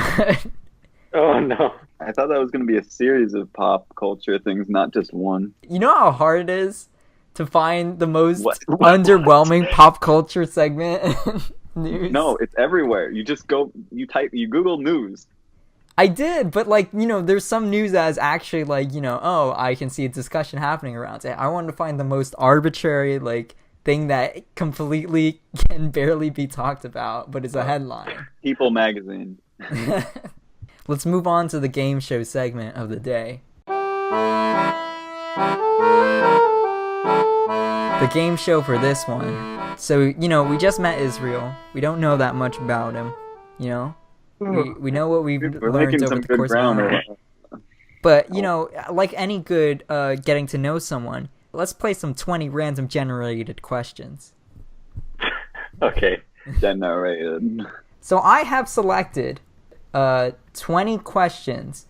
Oh no. I thought that was going to be a series of pop culture things, not just one. You know how hard it is to find the most underwhelming pop culture segment news? No, it's everywhere. You just you Google news. I did, but like, there's some news that is actually like, I can see a discussion happening around it. I wanted to find the most arbitrary, like, thing that completely can barely be talked about, but is a headline. People magazine. Let's move on to the game show segment of the day. The game show for this one. So, we just met Israel. We don't know that much about him, We know what we've learned over the course of time. But, like any good getting to know someone, let's play some 20 random generated questions. Okay. Generated. So I have selected 20 questions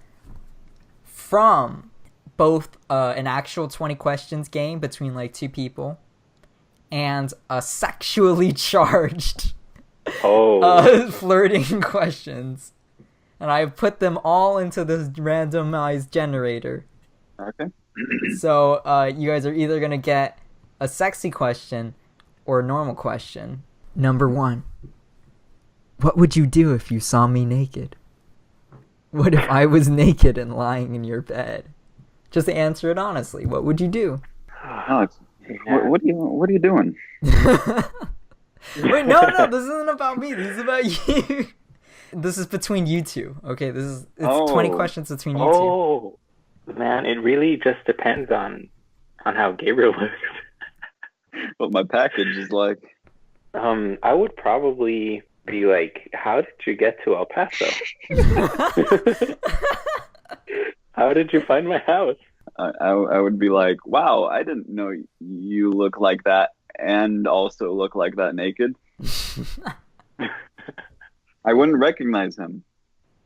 from both an actual 20 questions game between like 2 people and a sexually charged flirting questions. And I put them all into this randomized generator. Okay. So you guys are either going to get a sexy question or a normal question. Number 1. What would you do if you saw me naked? What if I was naked and lying in your bed? Just answer it honestly. What would you do? Alex, what are you doing? Wait, no, this isn't about me. This is about you. This is between you two. Okay, it's 20 questions between you two. Oh, man, it really just depends on how Gabriel looks. What my package is like. I would probably be like, how did you get to El Paso? How did you find my house? I would be like, wow, I didn't know you look like that and also look like that naked. I wouldn't recognize him.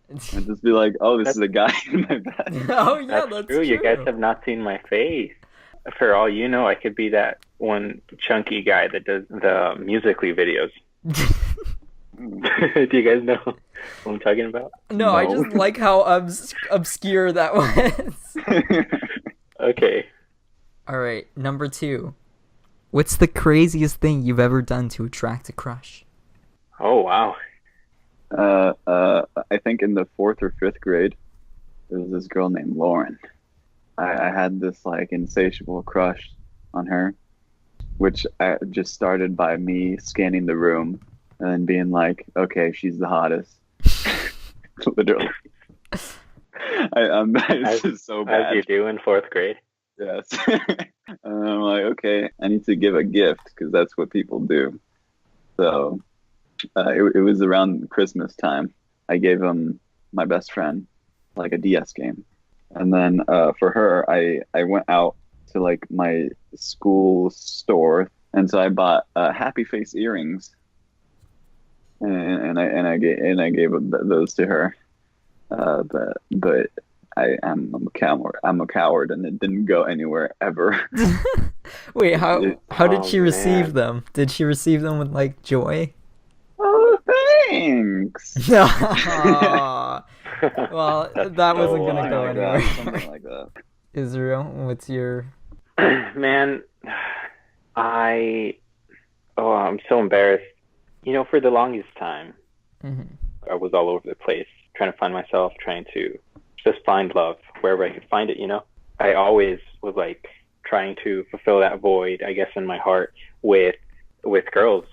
I'd just be like, oh, this is a guy in my bed. Oh, yeah, that's true. You guys have not seen my face. For all you know, I could be that one chunky guy that does the Musical.ly videos. Do you guys know what I'm talking about? No, I just like how obscure that was. Okay. All right, number 2. What's the craziest thing you've ever done to attract a crush? Oh, wow. I think in the 4th or 5th grade, there was this girl named Lauren. I had this like insatiable crush on her, which I just started by me scanning the room and then being like, okay, she's the hottest. Literally. It's just so bad. As you do in 4th grade? Yes. And I'm like, okay, I need to give a gift because that's what people do. So it was around Christmas time. I gave him my best friend like a DS game. And then for her, I went out to like my school store, and so I bought happy face earrings, and I gave those to her. But I'm a coward, and it didn't go anywhere ever. Wait, how did she receive them? Did she receive them with like joy? Oh, thanks. Well, that wasn't gonna go anywhere. Something like that. Israel, what's your... Man, I'm so embarrassed. For the longest time, I was all over the place, trying to find myself, trying to just find love wherever I could find it, I always was like trying to fulfill that void, I guess, in my heart with girls,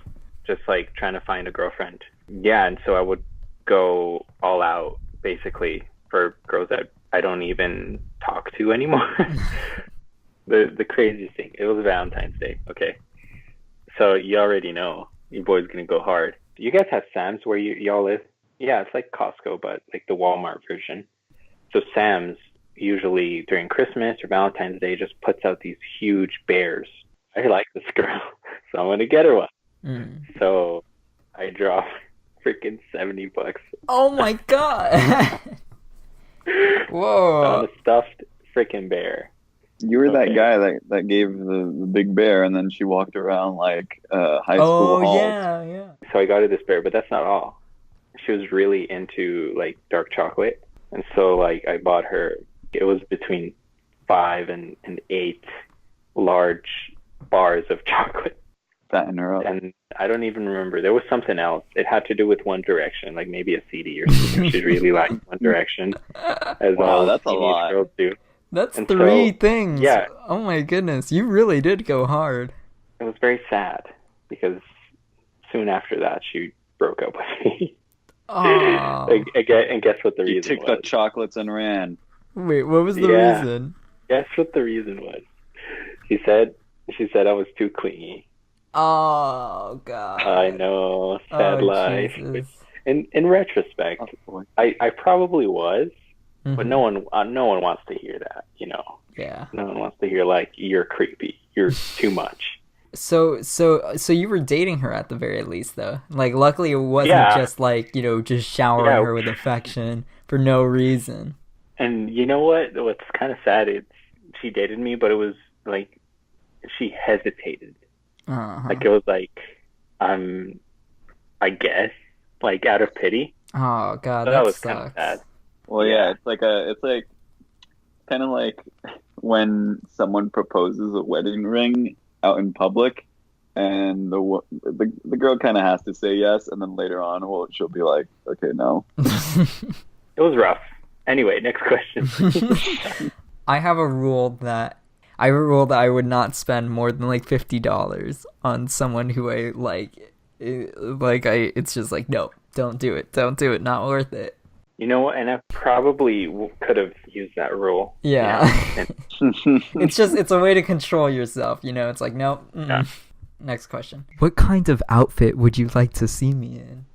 just like trying to find a girlfriend. Yeah, and so I would go all out, basically, for girls that I don't even talk to anymore. The craziest thing, it was Valentine's Day. Okay, so you already know your boy's gonna go hard. You guys have Sam's where y'all live? Yeah, it's like Costco, but like the Walmart version. So Sam's usually during Christmas or Valentine's Day just puts out these huge bears. I like this girl, so I'm gonna get her one. So I drop freaking $70. Oh my god! Whoa! On a stuffed freaking bear. You were that guy that gave the big bear, and then she walked around like high school halls. Yeah. So I got her this bear, but that's not all. She was really into like dark chocolate, and so like I bought her. It was between 5 and 8 large bars of chocolate. Fatten her up. And I don't even remember. There was something else. It had to do with One Direction, like maybe a CD or something. She really liked One Direction, as all that's teenage girls do. That's 3 things. Yeah. Oh my goodness, you really did go hard. It was very sad because soon after that she broke up with me. Oh. And guess what the reason was? You took the chocolates and ran. Wait, what was the reason? Guess what the reason was? She said I was too clingy. Oh god. I know, sad life. Jesus. In retrospect, I probably was, but no one wants to hear that, you know. Yeah. No one wants to hear like you're creepy, you're too much. So you were dating her at the very least, though. Like, luckily it wasn't just like, you know, just showering her with affection for no reason. And you know what? What's kind of sad is she dated me, but it was like she hesitated. Like it was like, I guess, like out of pity. Oh god, that was sucks. kind of sad. Well, yeah, it's like kind of like when someone proposes a wedding ring out in public, and the girl kind of has to say yes, and then later on, well, she'll be like, okay, no. It was rough. Anyway, next question. I have a rule that I would not spend more than like $50 on someone who I like. It's just like, no, don't do it, not worth it. You know what? And I probably could have used that rule. Yeah. You know? It's a way to control yourself, you know? It's like, nope. Yeah. Next question. What kind of outfit would you like to see me in?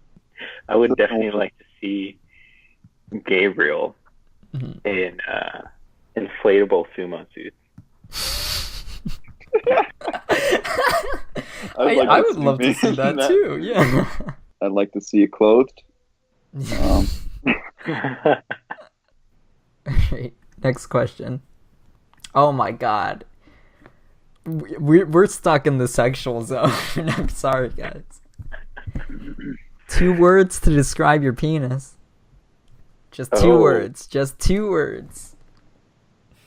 I would definitely like to see Gabriel in inflatable sumo suits. I would love to see that too. Yeah. I'd like to see you clothed. Alright, next question. Oh my god. We're stuck in the sexual zone. I'm sorry, guys. 2 words to describe your penis. Just 2 words. Just 2 words.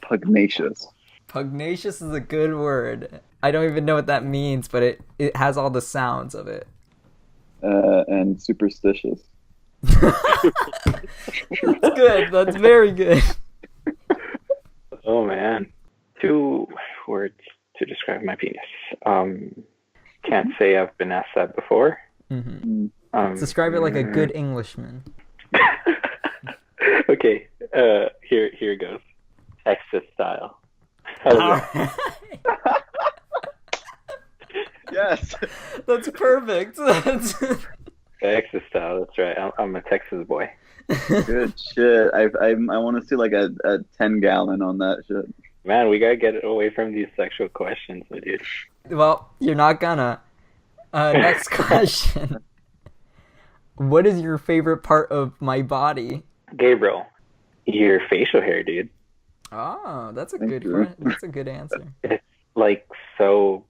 Pugnacious. Pugnacious is a good word. I don't even know what that means, but it has all the sounds of it. And superstitious. That's good. That's very good. Oh man. 2 words to describe my penis. Can't say I've been asked that before. Describe it like a good Englishman. Okay. Here goes. Texas style. Yes. That's perfect. Texas style. That's right. I'm a Texas boy. Good shit. I want to see like a 10-gallon on that shit. Man, we gotta get away from these sexual questions, my dude. Well, you're not gonna. Next question. What is your favorite part of my body? Gabriel, your facial hair, dude. Oh, that's a good answer. It's like so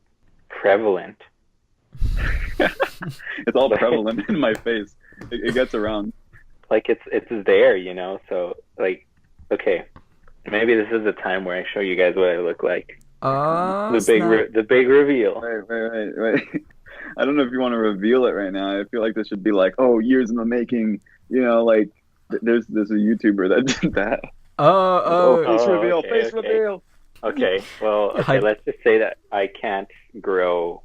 prevalent. It's all prevalent in my face. It gets around. Like it's there, you know. So like, okay, maybe this is the time where I show you guys what I look like. The big reveal. Right. I don't know if you want to reveal it right now. I feel like this should be like, years in the making. You know, like there's a YouTuber that did that. Face reveal. Okay, well, let's just say that I can't grow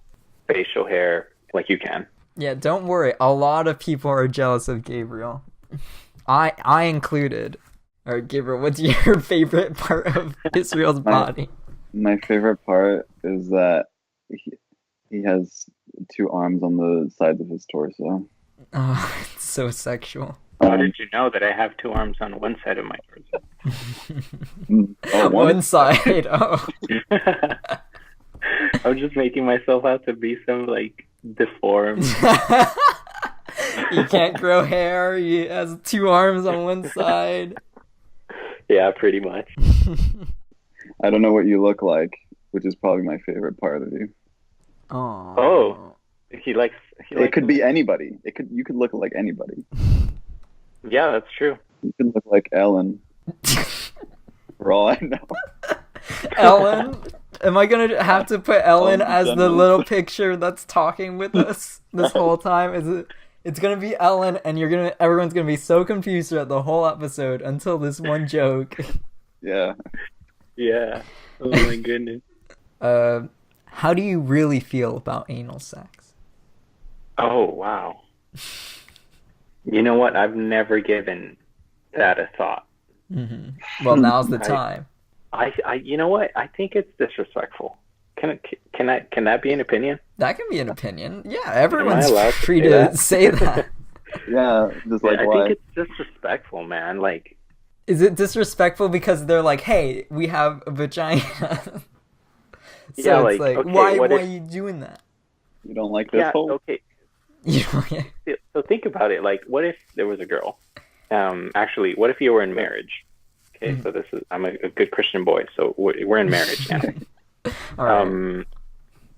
facial hair like you can. Yeah, don't worry. A lot of people are jealous of Gabriel. I included. All right, Gabriel, what's your favorite part of Israel's body? My favorite part is that he has 2 arms on the sides of his torso. Oh, it's so sexual. How did you know that I have 2 arms on one side of my torso? One side. Oh. I'm just making myself out to be some like deformed. He can't grow hair. He has 2 arms on one side. Yeah, pretty much. I don't know what you look like, which is probably my favorite part of you. Oh, he likes. It could be anybody. You could look like anybody. Yeah, that's true. You could look like Ellen. For all I know. Ellen? Am I gonna have to put Ellen as the little picture that's talking with us this whole time? It's gonna be Ellen, and everyone's gonna be so confused throughout the whole episode until this one joke. Yeah. Yeah. Oh my goodness. How do you really feel about anal sex? Oh wow. You know what? I've never given that a thought. Mm-hmm. Well, now's the time. I you know what? I think it's disrespectful. Can that be an opinion? That can be an opinion. Yeah, everyone's free to say that. Yeah, just like I think it's disrespectful, man. Like, is it disrespectful because they're like, "Hey, we have a vagina." So yeah, it's like okay, why are you doing that? You don't like this whole? Okay. So think about it. Like, what if there was a girl? Actually, what if you were in marriage? Okay, so I'm a good Christian boy, so we're in marriage now. All right.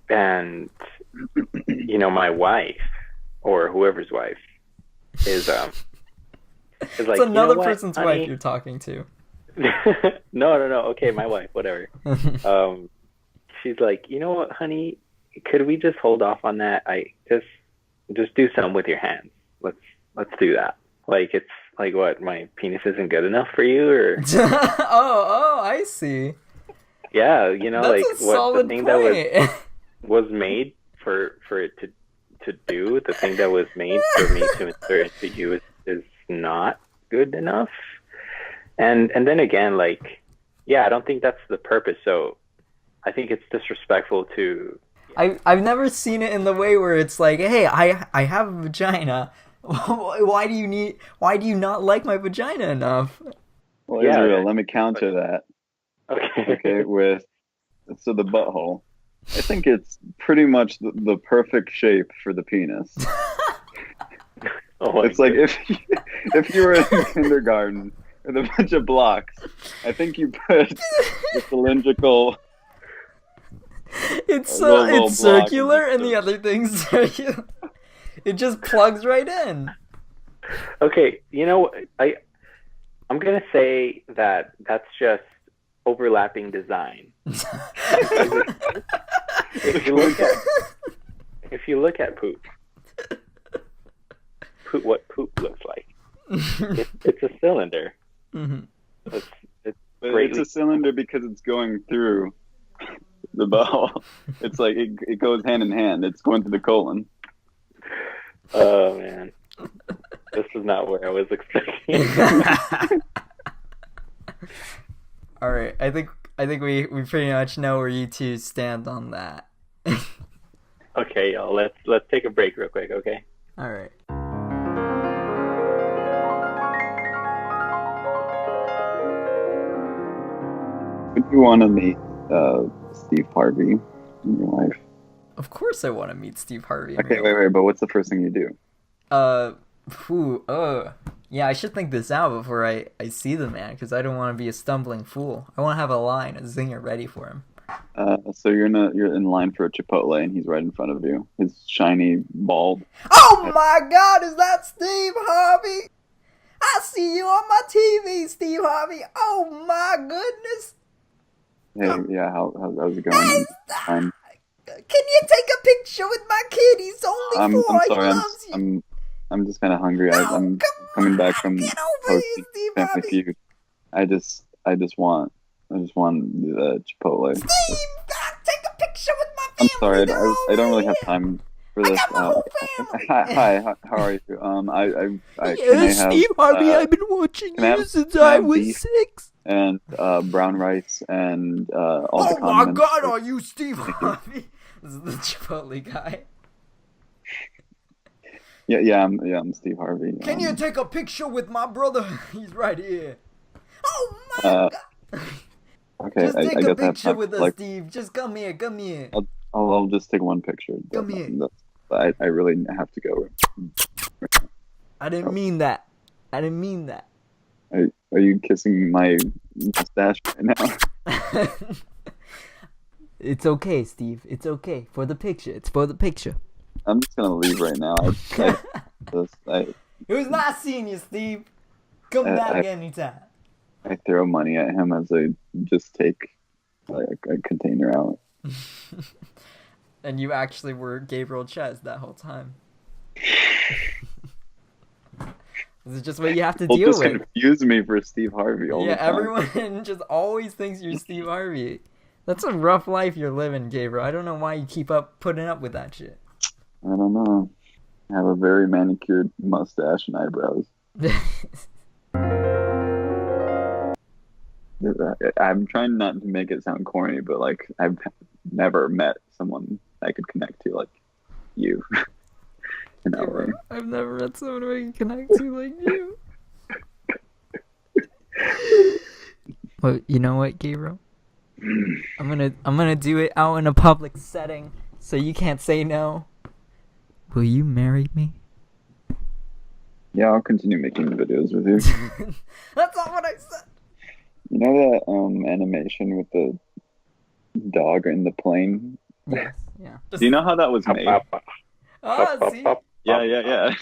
And my wife or whoever's wife is like, it's another person's wife you're talking to. No. Okay, my wife, whatever. She's like, you know what, honey? Could we just hold off on that? I just do something with your hands. Let's do that. Like, it's like, what? My penis isn't good enough for you, or? Oh, I see. Yeah, That's like what the thing that was made for it to do, the thing that was made for me to insert into you is not good enough. And then again, like, yeah, I don't think that's the purpose. So I think it's disrespectful to. I've never seen it in the way where it's like, hey, I have a vagina. Why do you not like my vagina enough? Well, Israel, let me counter that. Okay. So the butthole, I think it's pretty much the perfect shape for the penis. It's like if you were in kindergarten with a bunch of blocks, I think you put the cylindrical. It's circular and the other thing's circular. It just plugs right in. Okay, I'm gonna say that's just overlapping design. If you look at poop, what poop looks like, it's a cylinder. Mm-hmm. It's a cylinder because it's going through the bowel. It's like it goes hand in hand. It's going through the colon. Oh man, this is not where I was expecting. All right, I think we pretty much know where you two stand on that. Okay, y'all, let's take a break real quick, okay? All right. Would you want to meet Steve Harvey in your life? Of course I want to meet Steve Harvey. Okay, wait, but what's the first thing you do? Yeah, I should think this out before I see the man, because I don't want to be a stumbling fool. I want to have a zinger ready for him. So you're in line for a Chipotle, and he's right in front of you. His shiny, bald. Oh my God, is that Steve Harvey? I see you on my TV, Steve Harvey. Oh my goodness. Hey, yeah, how's it going? Can you take a picture with my kid? He's only 4. I'm sorry. He loves you. I'm just kind of hungry. I'm coming back from hosting Family Feud. I just want the Chipotle. Steve, take a picture with my family. I'm sorry. I don't really have time for this. Hi, how are you? Steve Harvey, I've been watching you since I was 6. And brown rice and all the condiments. Oh my God, are you Steve Harvey? This is the Chipotle guy. Yeah, I'm Steve Harvey. Can you take a picture with my brother? He's right here. Oh Uh, okay, Just take I a guess I have picture time. with us, Like, Steve. Just come here, come here. I'll just take one picture. Come here. I really have to go. I didn't mean that. I didn't mean that. Are you kissing my mustache right now? It's okay, Steve. It's okay. For the picture. It's for the picture. I'm just gonna leave right now. Who's not seeing you, Steve? Come back anytime. I throw money at him as I just take like a container out. And you actually were Gabriel Ches that whole time. This is just what you have to deal with. Just confuse me for Steve Harvey all the time. Everyone just always thinks you're Steve Harvey. That's a rough life you're living, Gabriel. I don't know why you keep putting up with that shit. I don't know. I have a very manicured mustache and eyebrows. I'm trying not to make it sound corny, but like I've never met someone I could connect to like you. In LA. I've never met someone I can connect to like you. Well, you know what, Gabriel? I'm gonna do it out in a public setting, so you can't say no. Will you marry me? Yeah, I'll continue making videos with you. That's not what I said. You know that animation with the dog in the plane? Yes, yeah. Do you know how that was made? See? Yeah.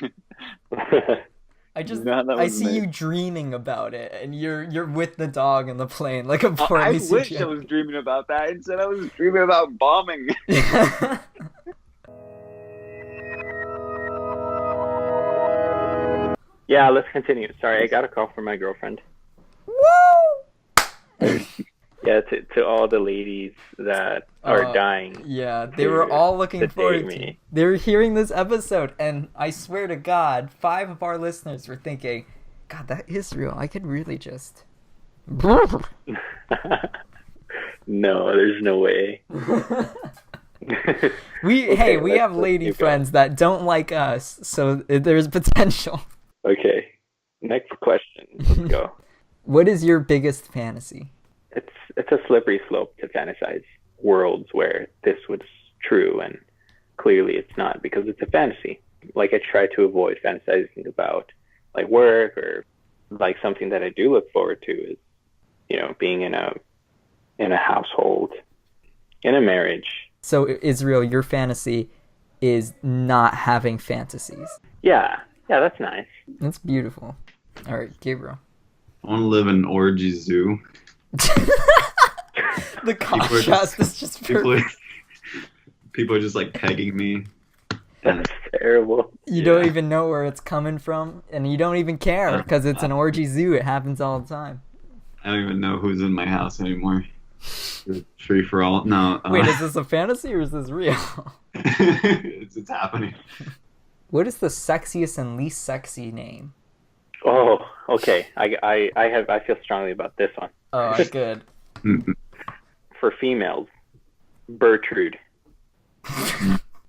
I see you dreaming about it, and you're with the dog in the plane, like a poor I wish I was dreaming about that. Instead, I was dreaming about bombing. Yeah, let's continue. Sorry, I got a call from my girlfriend. Woo! Yeah, to all the ladies that are dying. Yeah, they were all looking forward to me. They were hearing this episode, and I swear to God, 5 of our listeners were thinking, God, that is real. I could really just... No, there's no way. we have lady friends that don't like us, so there's potential. Okay, next question. Let's go. What is your biggest fantasy? It's a slippery slope to fantasize worlds where this was true and clearly it's not, because it's a fantasy. Like, I try to avoid fantasizing about like work, or like something that I do look forward to is, you know, being in a household, in a marriage. So, Israel, your fantasy is not having fantasies. Yeah, that's nice. That's beautiful. All right, Gabriel. I want to live in an orgy zoo. The contrast is just perfect. People are just like pegging me. That's terrible. You don't even know where it's coming from, and you don't even care because it's an orgy zoo. It happens all the time. I don't even know who's in my house anymore. Free for all. No. Wait, is this a fantasy or is this real? It's happening. What is the sexiest and least sexy name? Oh, okay. I feel strongly about this one. Oh, good. For females, Bertrude.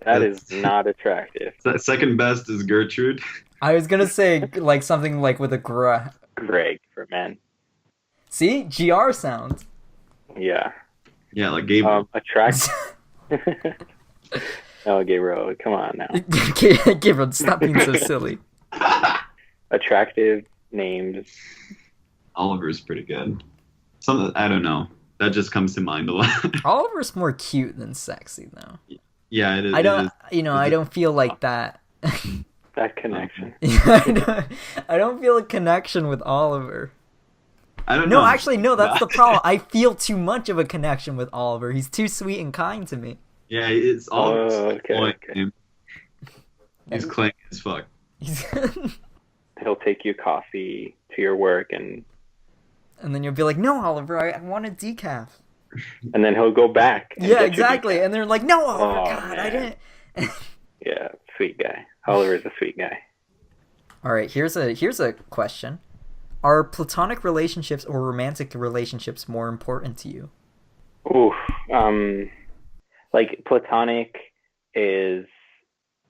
That is not attractive. Second best is Gertrude. I was gonna say like something like with a Greg for men. See, GR sounds. Yeah. Yeah, like Gabriel. Attractive. No, Gabriel, come on now. Gabriel, stop being so silly. Attractive names. Oliver's pretty good. I don't know. That just comes to mind a lot. Oliver's more cute than sexy, though. Yeah, it is. I don't feel like that. That connection. I don't feel a connection with Oliver. I don't know. No, actually, no, that's the problem. I feel too much of a connection with Oliver. He's too sweet and kind to me. Yeah, it's all okay. He's clingy as fuck. He'll take you coffee to your work, and then you'll be like, "No, Oliver, I want a decaf." And then he'll go back. Yeah, exactly. And they're like, "No, Oliver, God, man. I didn't." Yeah, sweet guy. Oliver's a sweet guy. All right, here's a question: are platonic relationships or romantic relationships more important to you? Oof. Like, platonic is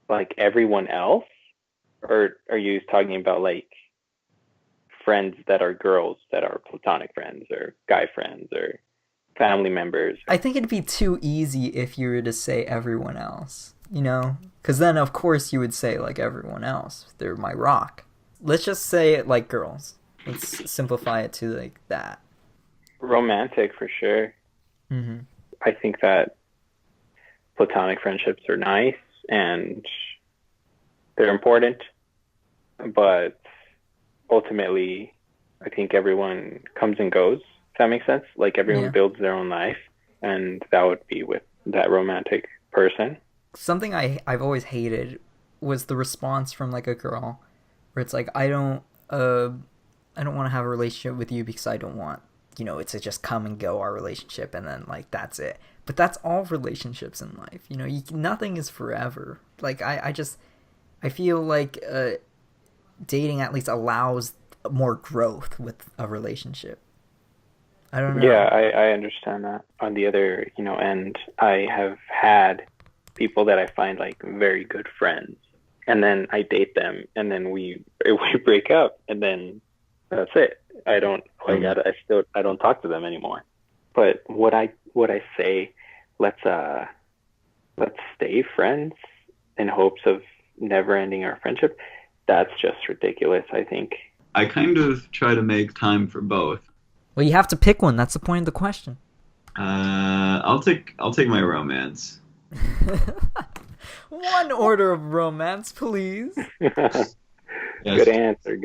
like everyone else, or are you talking about like friends that are girls that are platonic friends or guy friends or family members. I think it'd be too easy if you were to say everyone else, you know? Because then, of course, you would say, like, everyone else. They're my rock. Let's just say it like girls. Let's simplify it to, like, that. Romantic, for sure. Mm-hmm. I think that platonic friendships are nice and they're important, but ultimately, I think everyone comes and goes. If that makes sense? Like, everyone builds their own life, and that would be with that romantic person. Something I've always hated was the response from, like, a girl where it's like, I don't want to have a relationship with you because I don't want, you know, it's to just come and go, our relationship, and then, like, that's it. But that's all relationships in life, you know, nothing is forever. Like, I feel like dating at least allows more growth with a relationship. I don't know. Yeah, I understand that. On the other, you know, end, I have had people that I find, like, very good friends, and then I date them, and then we break up, and then that's it. I don't I don't talk to them anymore. But would I say let's stay friends in hopes of never ending our friendship? That's just ridiculous, I think. I kind of try to make time for both. Well, you have to pick one. That's the point of the question. I'll take my romance. One order of romance, please. Yes. Good answer.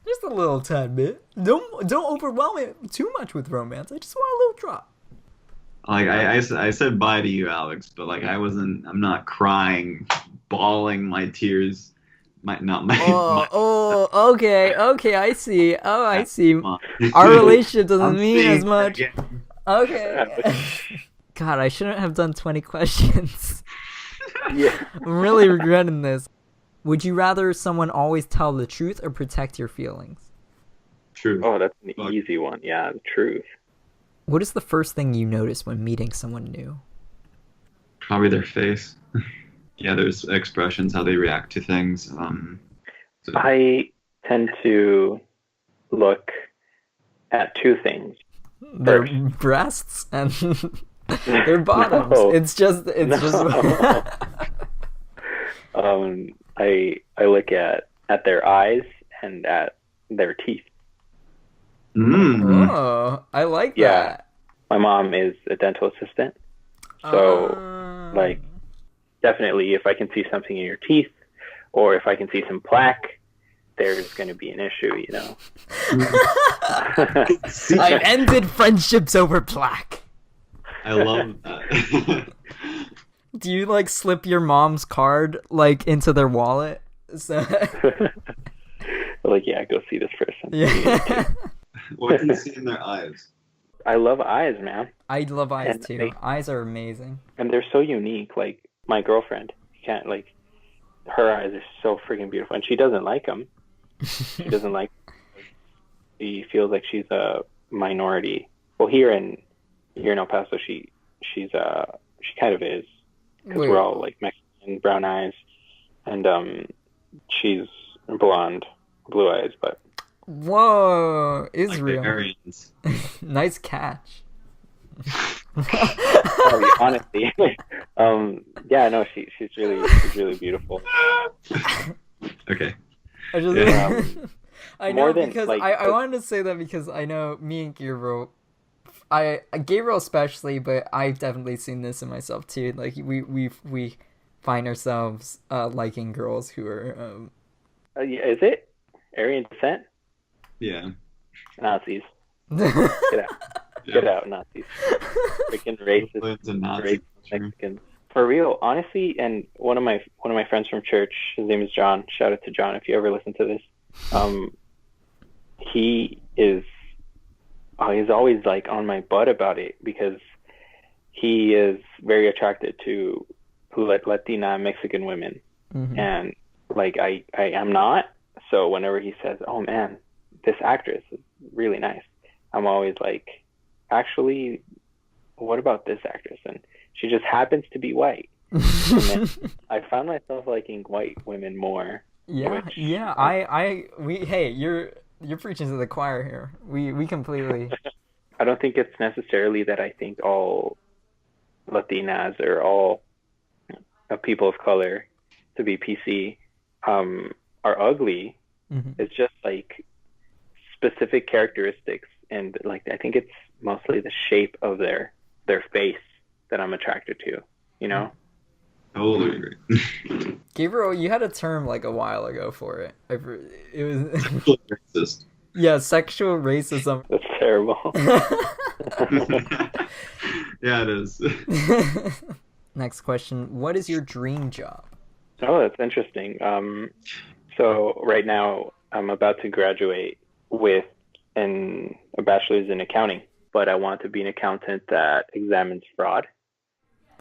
Just a little tad bit. Don't overwhelm it too much with romance. I just want a little drop. Like I said bye to you, Alex, but like I'm not crying, bawling my tears. Okay, I see. Oh, I see. Our relationship doesn't mean as much. Okay. God, I shouldn't have done 20 questions. Yeah. I'm really regretting this. Would you rather someone always tell the truth or protect your feelings? Truth. Oh, that's an easy one. Yeah, the truth. What is the first thing you notice when meeting someone new? Probably their face. Yeah, there's expressions, how they react to things. So. I tend to look at two things. Their breasts and their bottoms. No. It's just. I look at their eyes and at their teeth. Oh, I like that. My mom is a dental assistant, so like, definitely if I can see something in your teeth, or if I can see some plaque, there's going to be an issue, you know. I've ended friendships over plaque. I love that. Do you like slip your mom's card like into their wallet? So... like, yeah, go see this person. Yeah. What do you see in their eyes? I love eyes, man. I love eyes too. Eyes are amazing. And they're so unique. Like, my girlfriend, you can't, like, her eyes are so freaking beautiful. And she doesn't like them. She doesn't like them. She feels like she's a minority. Well, here in El Paso, she kind of is. Because we're all, like, Mexican, brown eyes. And she's blonde, blue eyes, but... Whoa, Israel. Like Nice catch. Honestly. Yeah, no, she's really beautiful. Okay. I know because like, I wanted to say that because I know me and Gabriel, Gabriel especially, but I've definitely seen this in myself too. Like we find ourselves liking girls who are. Is it Aryan descent? Yeah. Nazis. Get out. Get out, Nazis. Freaking racist Mexicans. For real, honestly, and one of my friends from church, his name is John. Shout out to John if you ever listen to this. He's always like on my butt about it because he is very attracted to Latina Mexican women. Mm-hmm. And like I am not. So whenever he says, "Oh man, this actress is really nice," I'm always like, actually, what about this actress? And she just happens to be white. And then I found myself liking white women more. Yeah, which, yeah. Hey, You're preaching to the choir here. We completely. I don't think it's necessarily that I think all Latinas or all people of color, to be PC, are ugly. Mm-hmm. It's just like specific characteristics, and like I think it's mostly the shape of their face that I'm attracted to, you know? Totally agree. Gabriel, you had a term like a while ago for it. It was Racist. Yeah, sexual racism. That's terrible. Yeah, it is. Next question. What is your dream job? Oh, that's interesting. So right now I'm about to graduate with a bachelor's in accounting, but I want to be an accountant that examines fraud.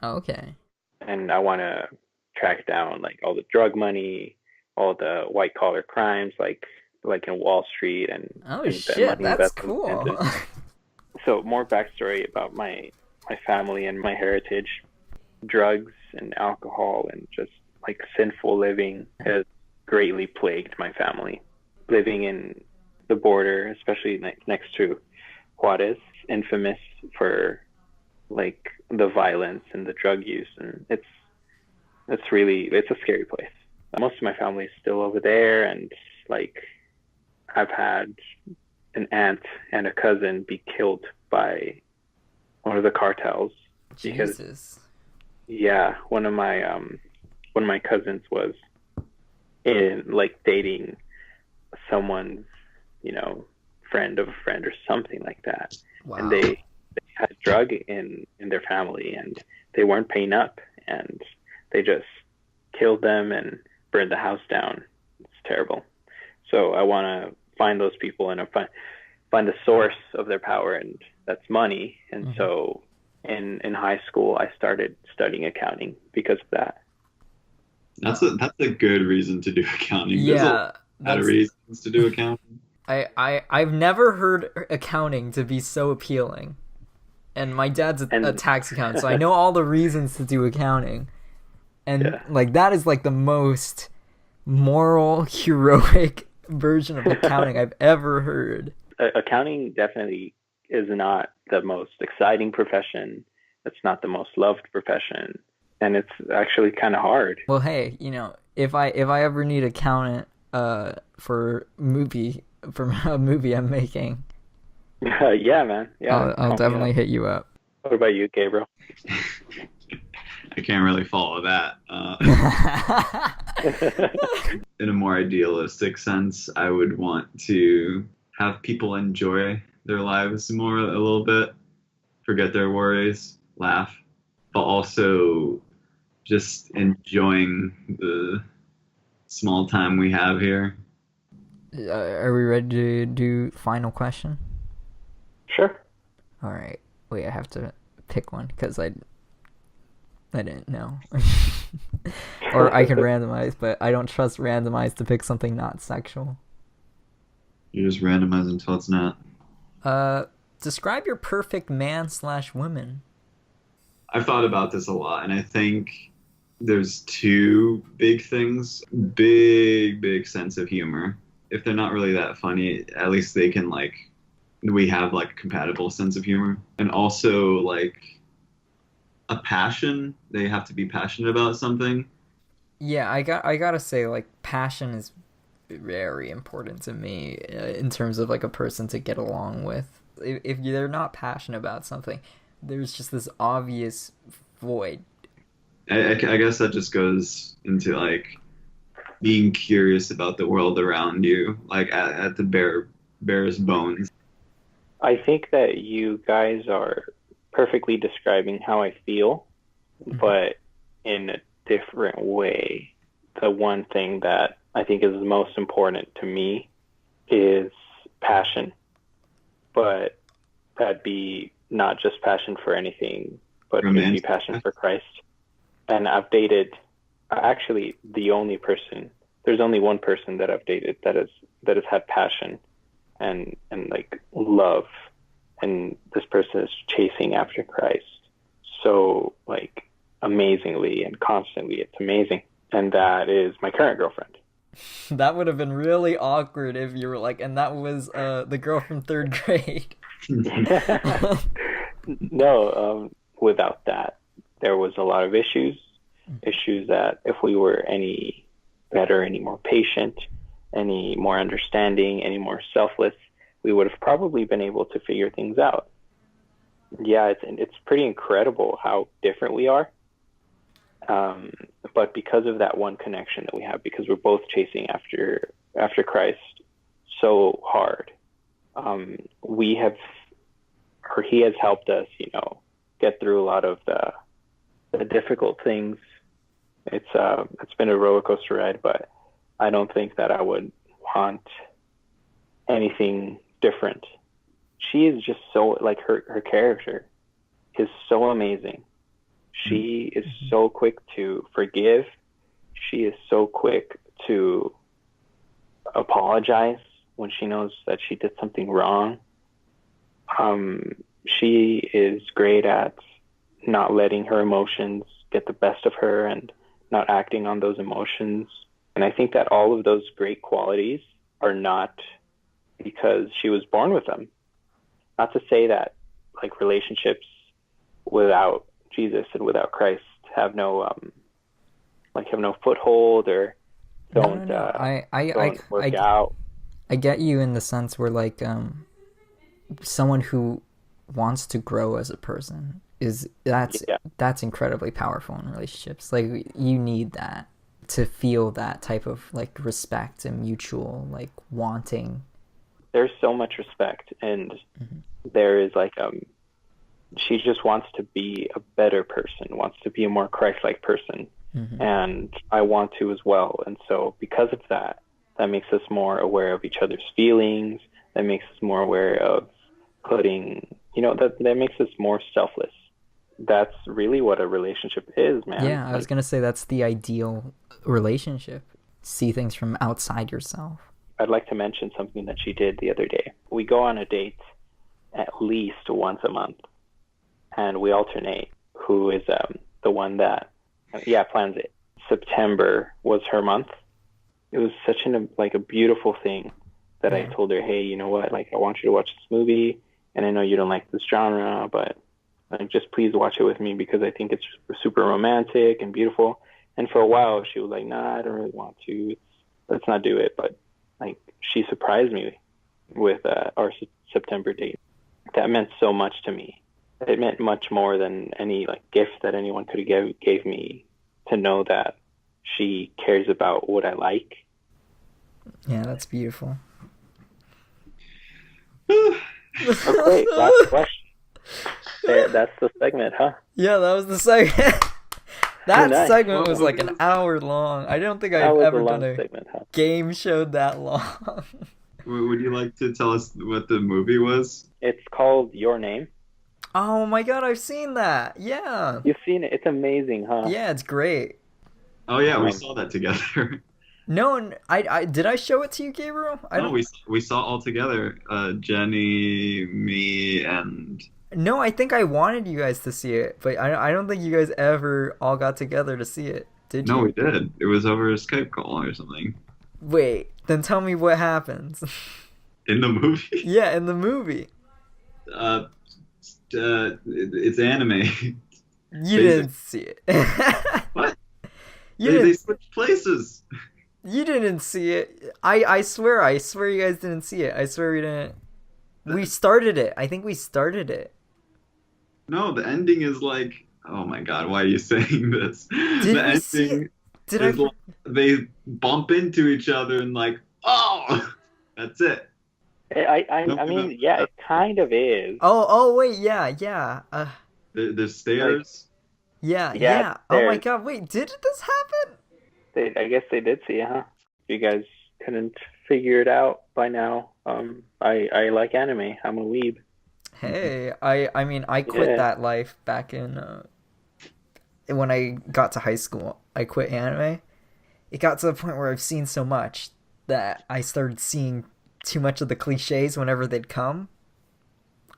Oh, okay. And I want to track down like all the drug money, all the white collar crimes, like in Wall Street and shit, that's cool. So more backstory about my family and my heritage. Drugs and alcohol and just like sinful living has greatly plagued my family. Living in the border, especially next to Juarez, infamous for like the violence and the drug use, and it's a scary place. Most of my family is still over there, and like I've had an aunt and a cousin be killed by one of the cartels. Jesus. Because yeah, one of my cousins was in like dating someone's, friend of a friend or something like that. Wow. And they had drug in their family, and they weren't paying up, and they just killed them and burned the house down. It's terrible. So I want to find those people and find the source of their power, and that's money. And mm-hmm. So in high school, I started studying accounting because of that. That's a good reason to do accounting. Yeah, there's a lot of reasons to do accounting. I've never heard accounting to be so appealing, and my dad's a tax accountant, so I know all the reasons to do accounting, and like that is like the most moral, heroic version of accounting I've ever heard. Accounting definitely is not the most exciting profession. It's not the most loved profession, and it's actually kind of hard. Well, hey, if I ever need accountant for a movie I'm making, yeah, man, yeah, I'll definitely hit you up. What about you, Gabriel? I can't really follow that. In a more idealistic sense, I would want to have people enjoy their lives more a little bit, forget their worries, laugh, but also just enjoying the small time we have here. Are we ready to do final question? Sure. All right. Wait, I have to pick one because I didn't know. Or I can randomize, but I don't trust randomize to pick something not sexual. You just randomize until it's not. Describe your perfect man/woman. I've thought about this a lot, and I think there's two big things. Big sense of humor. If they're not really that funny, at least they can we have a compatible sense of humor. And also a passion. They have to be passionate about something. Yeah, I gotta say passion is very important to me in terms of a person to get along with. If they're not passionate about something, there's just this obvious void. I guess that just goes into being curious about the world around you, at the barest bones. I think that you guys are perfectly describing how I feel, mm-hmm. but in a different way. The one thing that I think is most important to me is passion, but that'd be not just passion for anything, but it'd be passion for Christ. And I've dated, actually, there's only one person that I've dated that has had passion and love, and this person is chasing after Christ so amazingly and constantly. It's amazing. And that is my current girlfriend. That would have been really awkward if you were like, and that was the girl from third grade. No, without that, there was a lot of issues that if we were any better, any more patient, any more understanding, any more selfless, we would have probably been able to figure things out. Yeah, it's pretty incredible how different we are. But because of that one connection that we have, because we're both chasing after Christ so hard, he has helped us, get through a lot of the difficult things. It's been a roller coaster ride, but I don't think that I would want anything different. She is just so, like, her character is so amazing. She is so quick to forgive. She is so quick to apologize when she knows that she did something wrong. She is great at not letting her emotions get the best of her and not acting on those emotions. And I think that all of those great qualities are not because she was born with them. Not to say that, like, relationships without Jesus and without Christ have no foothold or don't work out. I get you in the sense where, like, someone who wants to grow as a person that's incredibly powerful in relationships. Like, you need that to feel that type of, like, respect and mutual, like, wanting. There's so much respect, and there is, like, she just wants to be a better person, wants to be a more Christ-like person, and I want to as well. And so because of that makes us more aware of each other's feelings, that makes us more aware of putting, that makes us more selfless. That's really what a relationship is, man. Yeah, I was going to say that's the ideal relationship. See things from outside yourself. I'd like to mention something that she did the other day. We go on a date at least once a month, and we alternate who is the one that plans it. September was her month. It was such a beautiful thing that I told her, hey, you know what, like, I want you to watch this movie, and I know you don't like this genre, but, like, just please watch it with me because I think it's super romantic and beautiful. And for a while she was like, nah, I don't really want to, let's not do it. But, like, she surprised me with our September date. That meant so much to me. It meant much more than any, like, gift that anyone could have gave me, to know that she cares about what I like. Yeah, that's beautiful. Okay, last question. That's the segment, huh? Yeah, that was the segment. That segment was like an hour long. I don't think I've ever done a game show that long. Would you like to tell us what the movie was? It's called Your Name. Oh my god, I've seen that. Yeah. You've seen it? It's amazing, huh? Yeah, it's great. Oh yeah, we saw that together. No, I did I show it to you, Gabriel? We saw all together. Jenny, me, and... No, I think I wanted you guys to see it, but I don't think you guys ever all got together to see it. Did you? No, we did. It was over a Skype call or something. Wait, then tell me what happens. In the movie? Yeah, in the movie. It's anime. You didn't see it. What? They switched places. You didn't see it. I swear you guys didn't see it. I swear we didn't. We started it. I think we started it. No, the ending is like, oh my god, why are you saying this? They bump into each other and, like, oh, that's it. I mean, yeah, it kind of is. Oh wait, yeah. There's stairs. Yeah. Oh my god, wait, did this happen? I guess they did see it, huh? You guys couldn't figure it out by now. I like anime. I'm a weeb. Hey, I mean, I quit that life back in when I got to high school. I quit anime. It got to the point where I've seen so much that I started seeing too much of the cliches whenever they'd come.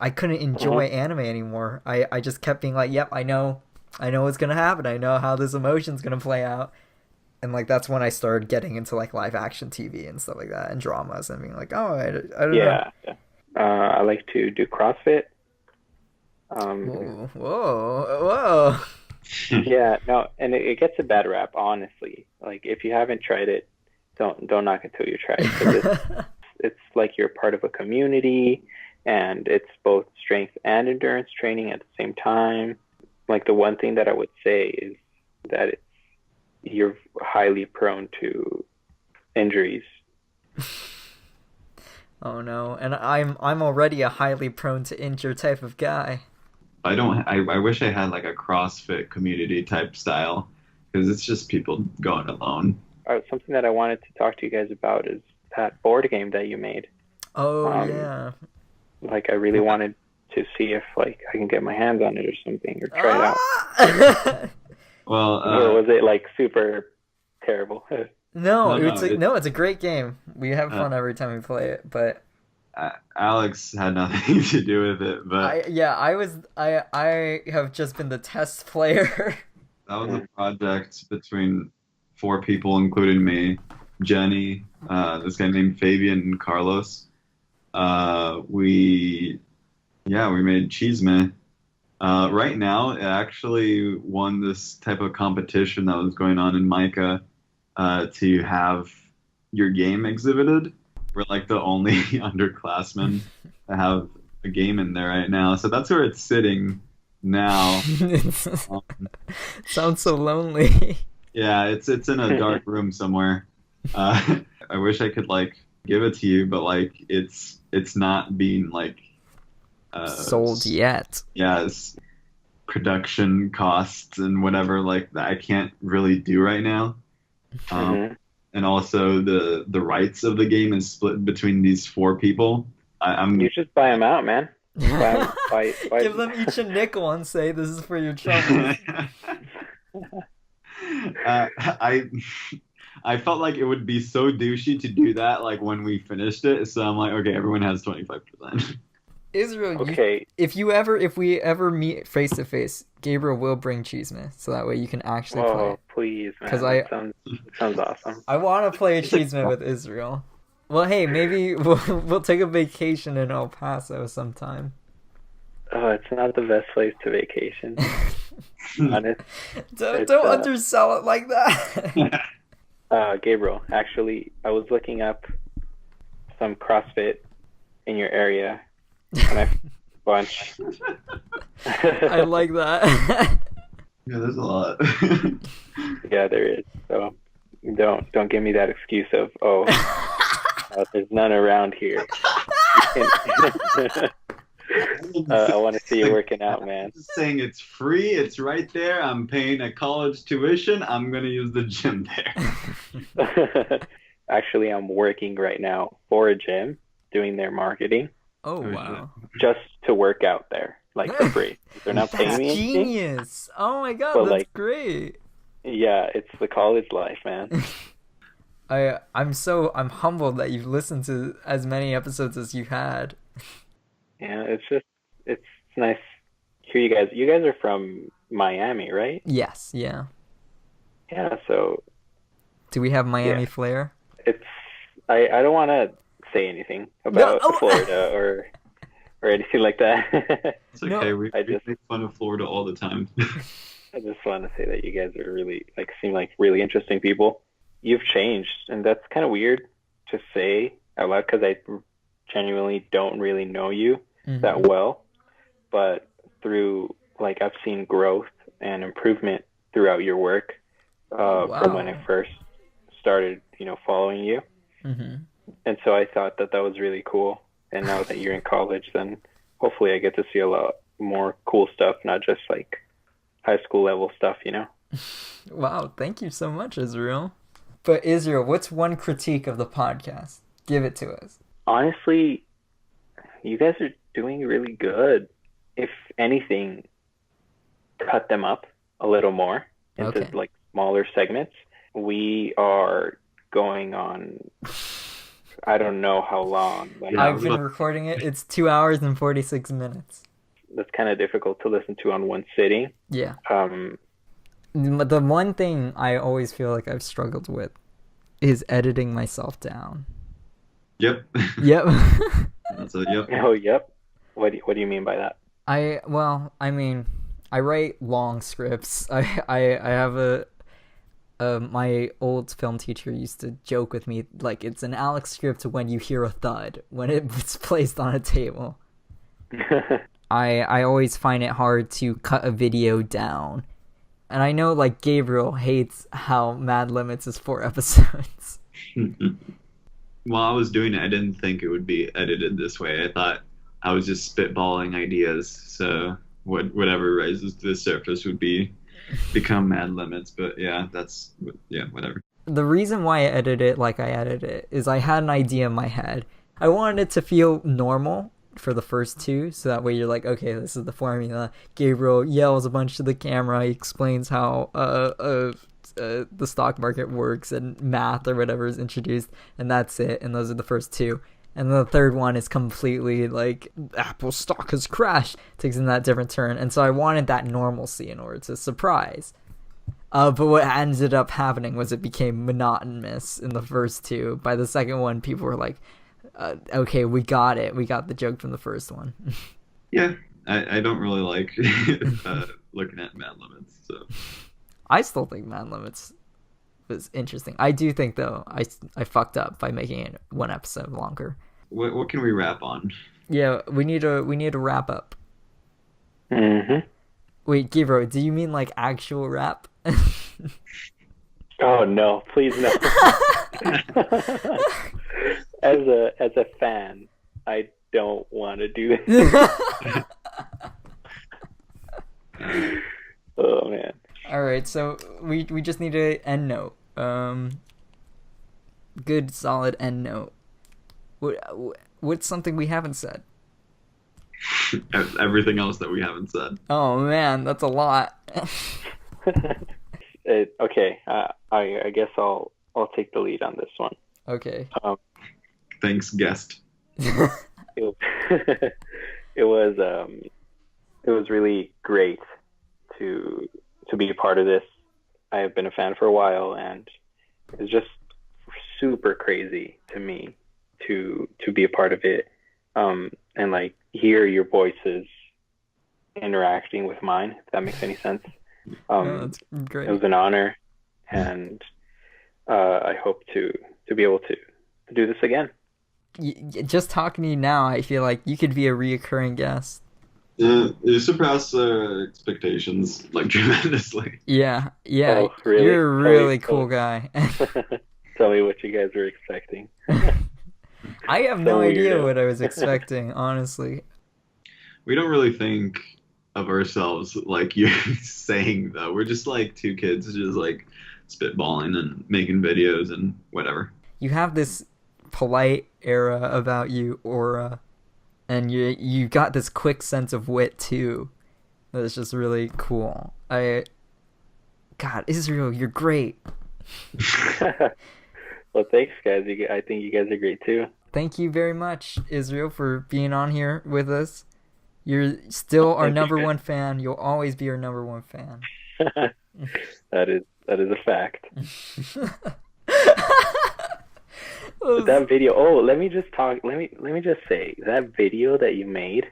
I couldn't enjoy anime anymore. I just kept being like, yep, I know what's gonna happen. I know how this emotion's gonna play out. And like that's when I started getting into like live action TV and stuff like that, and dramas, and being like, oh, I don't know. Yeah. I like to do CrossFit. Whoa. Yeah, no, and it gets a bad rap, honestly. Like if you haven't tried it, don't knock it until you try it. 'Cause it's like you're part of a community, and it's both strength and endurance training at the same time. Like the one thing that I would say is that you're highly prone to injuries. Oh no, and I'm already a highly prone to injure type of guy. I wish I had like a CrossFit community type style, because it's just people going alone. Something that I wanted to talk to you guys about is that board game that you made. Oh yeah. Like I really wanted to see if like I can get my hands on it or something, or try it out. Well, or was it like super terrible? No, it's a great game. We have fun every time we play it, but Alex had nothing to do with it. But I have just been the test player. That was a project between 4 people, including me, Jenny, this guy named Fabian, and Carlos. We made Cheesemeh. Right now, it actually won this type of competition that was going on in Micah to have your game exhibited. We're like the only underclassmen to have a game in there right now. So that's where it's sitting now. Sounds so lonely. Yeah, it's in a dark room somewhere. I wish I could like give it to you, but like it's not being like sold yet. Yeah, it's production costs and whatever like that I can't really do right now. And also the rights of the game is split between these 4 people. You just buy them out, man. Buy Give them each a nickel and say, "This is for your trouble." I felt like it would be so douchey to do that like when we finished it, so I'm like, okay, everyone has 25%. Israel, okay. If we ever meet face to face, Gabriel will bring Cheesemeh, so that way you can actually play. Oh, please, man! Because sounds awesome. I want to play Cheesemeh with Israel. Well, hey, maybe we'll take a vacation in El Paso sometime. Oh, it's not the best place to vacation. Honest. Don't undersell it like that. Gabriel, actually, I was looking up some CrossFit in your area, and I found a bunch. I like that. Yeah, there's a lot. Yeah, there is. So don't give me that excuse of there's none around here. I want to see you working out, man. I'm just saying it's free. It's right there. I'm paying a college tuition. I'm going to use the gym there. Actually, I'm working right now for a gym, doing their marketing. Oh, wow. Just to work out there, like for free. They're not paying me anything. That's genius. Oh, my God. That's great. Yeah, it's the college life, man. I'm humbled that you've listened to as many episodes as you had. Yeah, it's nice to hear you guys. You guys are from Miami, right? Yes, yeah. Yeah, so... Do we have Miami flair? I don't want to say anything about Florida or anything like that. It's okay, we make fun of Florida all the time. I just want to say that you guys are really, seem like really interesting people. You've changed, and that's kind of weird to say out loud because I genuinely don't really know you that well, but through I've seen growth and improvement throughout your work from when I first started following you, and so I thought that was really cool. And now that you're in college, then hopefully I get to see a lot more cool stuff, not just high school level stuff, Wow, thank you so much, Israel. But Israel, what's one critique of the podcast? Give it to us. Honestly, you guys are doing really good. If anything, cut them up a little more into smaller segments. We are going on, I don't know how long. I've been recording it. It's 2 hours and 46 minutes. That's kind of difficult to listen to on one sitting. Yeah. The one thing I always feel like I've struggled with is editing myself down. Yep. Yep. That's a yep. Oh, yep. What do you mean by that? I write long scripts. I have my old film teacher used to joke with me, like, it's an Alex script when you hear a thud, when it's placed on a table. I always find it hard to cut a video down. And I know, like, Gabriel hates how Mad Limits is 4 episodes. While I was doing it, I didn't think it would be edited this way. I thought I was just spitballing ideas, so whatever rises to the surface would become Mad Limits. But yeah, whatever. The reason why I edited it like I edited it is I had an idea in my head. I wanted it to feel normal for the first 2, so that way you're like, okay, this is the formula. Gabriel yells a bunch to the camera. He explains how the stock market works and math or whatever is introduced, and that's it. And those are the first 2. And then the third one is completely like Apple stock has crashed, takes in that different turn. And so I wanted that normalcy in order to surprise. But what ended up happening was it became monotonous in the first 2. By the second one, people were like, okay, we got it. We got the joke from the first one. Yeah, I don't really like looking at Mad Limits. So I still think Mad Limits was interesting. I do think, though, I fucked up by making it 1 episode longer. What can we wrap on? Yeah, we need to wrap up. Mm-hmm. Wait, Gabriel, do you mean like actual rap? Oh no, please no. As a fan, I don't want to do this. Oh man. All right, so we just need an end note. Good solid end note. What's something we haven't said? Everything else that we haven't said. Oh man, that's a lot. Okay, I guess I'll take the lead on this one. Okay. Thanks, guest. It was really great to be a part of this. I have been a fan for a while, and it was just super crazy to me to be a part of it, and like hear your voices interacting with mine, if that makes any sense. That's great. It was an honor, and I hope to be able to do this again. Just talking to you now, I feel like you could be a reoccurring guest. You surpass expectations like tremendously. Yeah. Oh, really? You're a really cool guy. Tell me what you guys were expecting. I have no idea what I was expecting, honestly. We don't really think of ourselves like you're saying, though. We're just like 2 kids just like spitballing and making videos and whatever. You have this polite era about you, aura, and you got this quick sense of wit too. That's just really cool. God, Israel, you're great. Well, thanks, guys. I think you guys are great too. Thank you very much, Israel, for being on here with us. You're still our number 1 fan. You'll always be our number 1 fan. That is a fact. But that video. Oh, let me just say that video that you made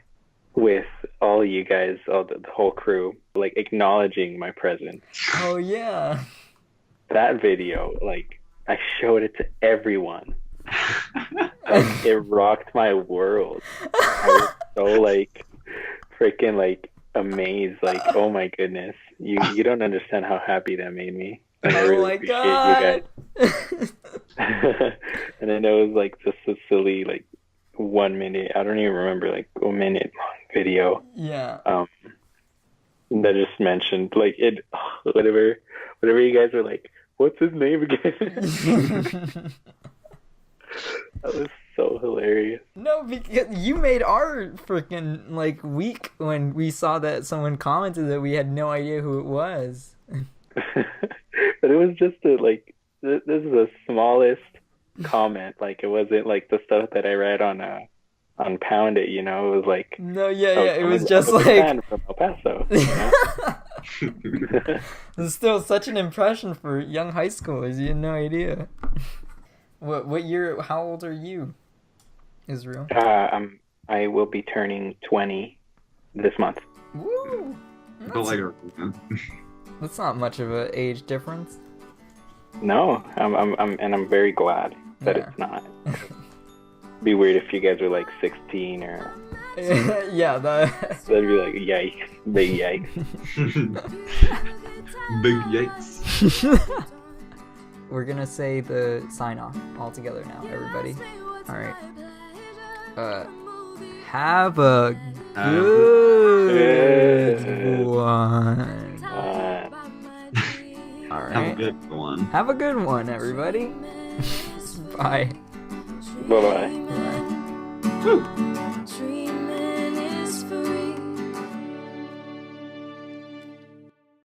with all you guys, the whole crew, like acknowledging my presence. Oh yeah. That video, like I showed it to everyone. Like, it rocked my world. I was so like freaking like amazed. Like, oh my goodness, you don't understand how happy that made me. And I really appreciate you guys. And I know it was like just a silly like 1 minute. I don't even remember, like a minute long video. Yeah. That just mentioned like it. Whatever you guys were like, what's his name again? That was so hilarious. No, because you made our freaking like week when we saw that someone commented that we had no idea who it was. But it was just this is the smallest comment. Like it wasn't like the stuff that I read on Pound It, you know. It was like it was just like fan from El Paso. You know? It's still such an impression for young high schoolers. You had no idea. What year? How old are you, Israel? I will be turning 20 this month. Woo! That's not much of an age difference. No, I'm very glad that it's not. It'd be weird if you guys were like 16 or. Yeah, that'd be like yikes, big yikes. Big yikes. We're gonna say the sign off all together now, everybody. All right. Have a good one. All right. Have a good one. Have a good one, everybody. Bye. Bye-bye. Bye. Woo.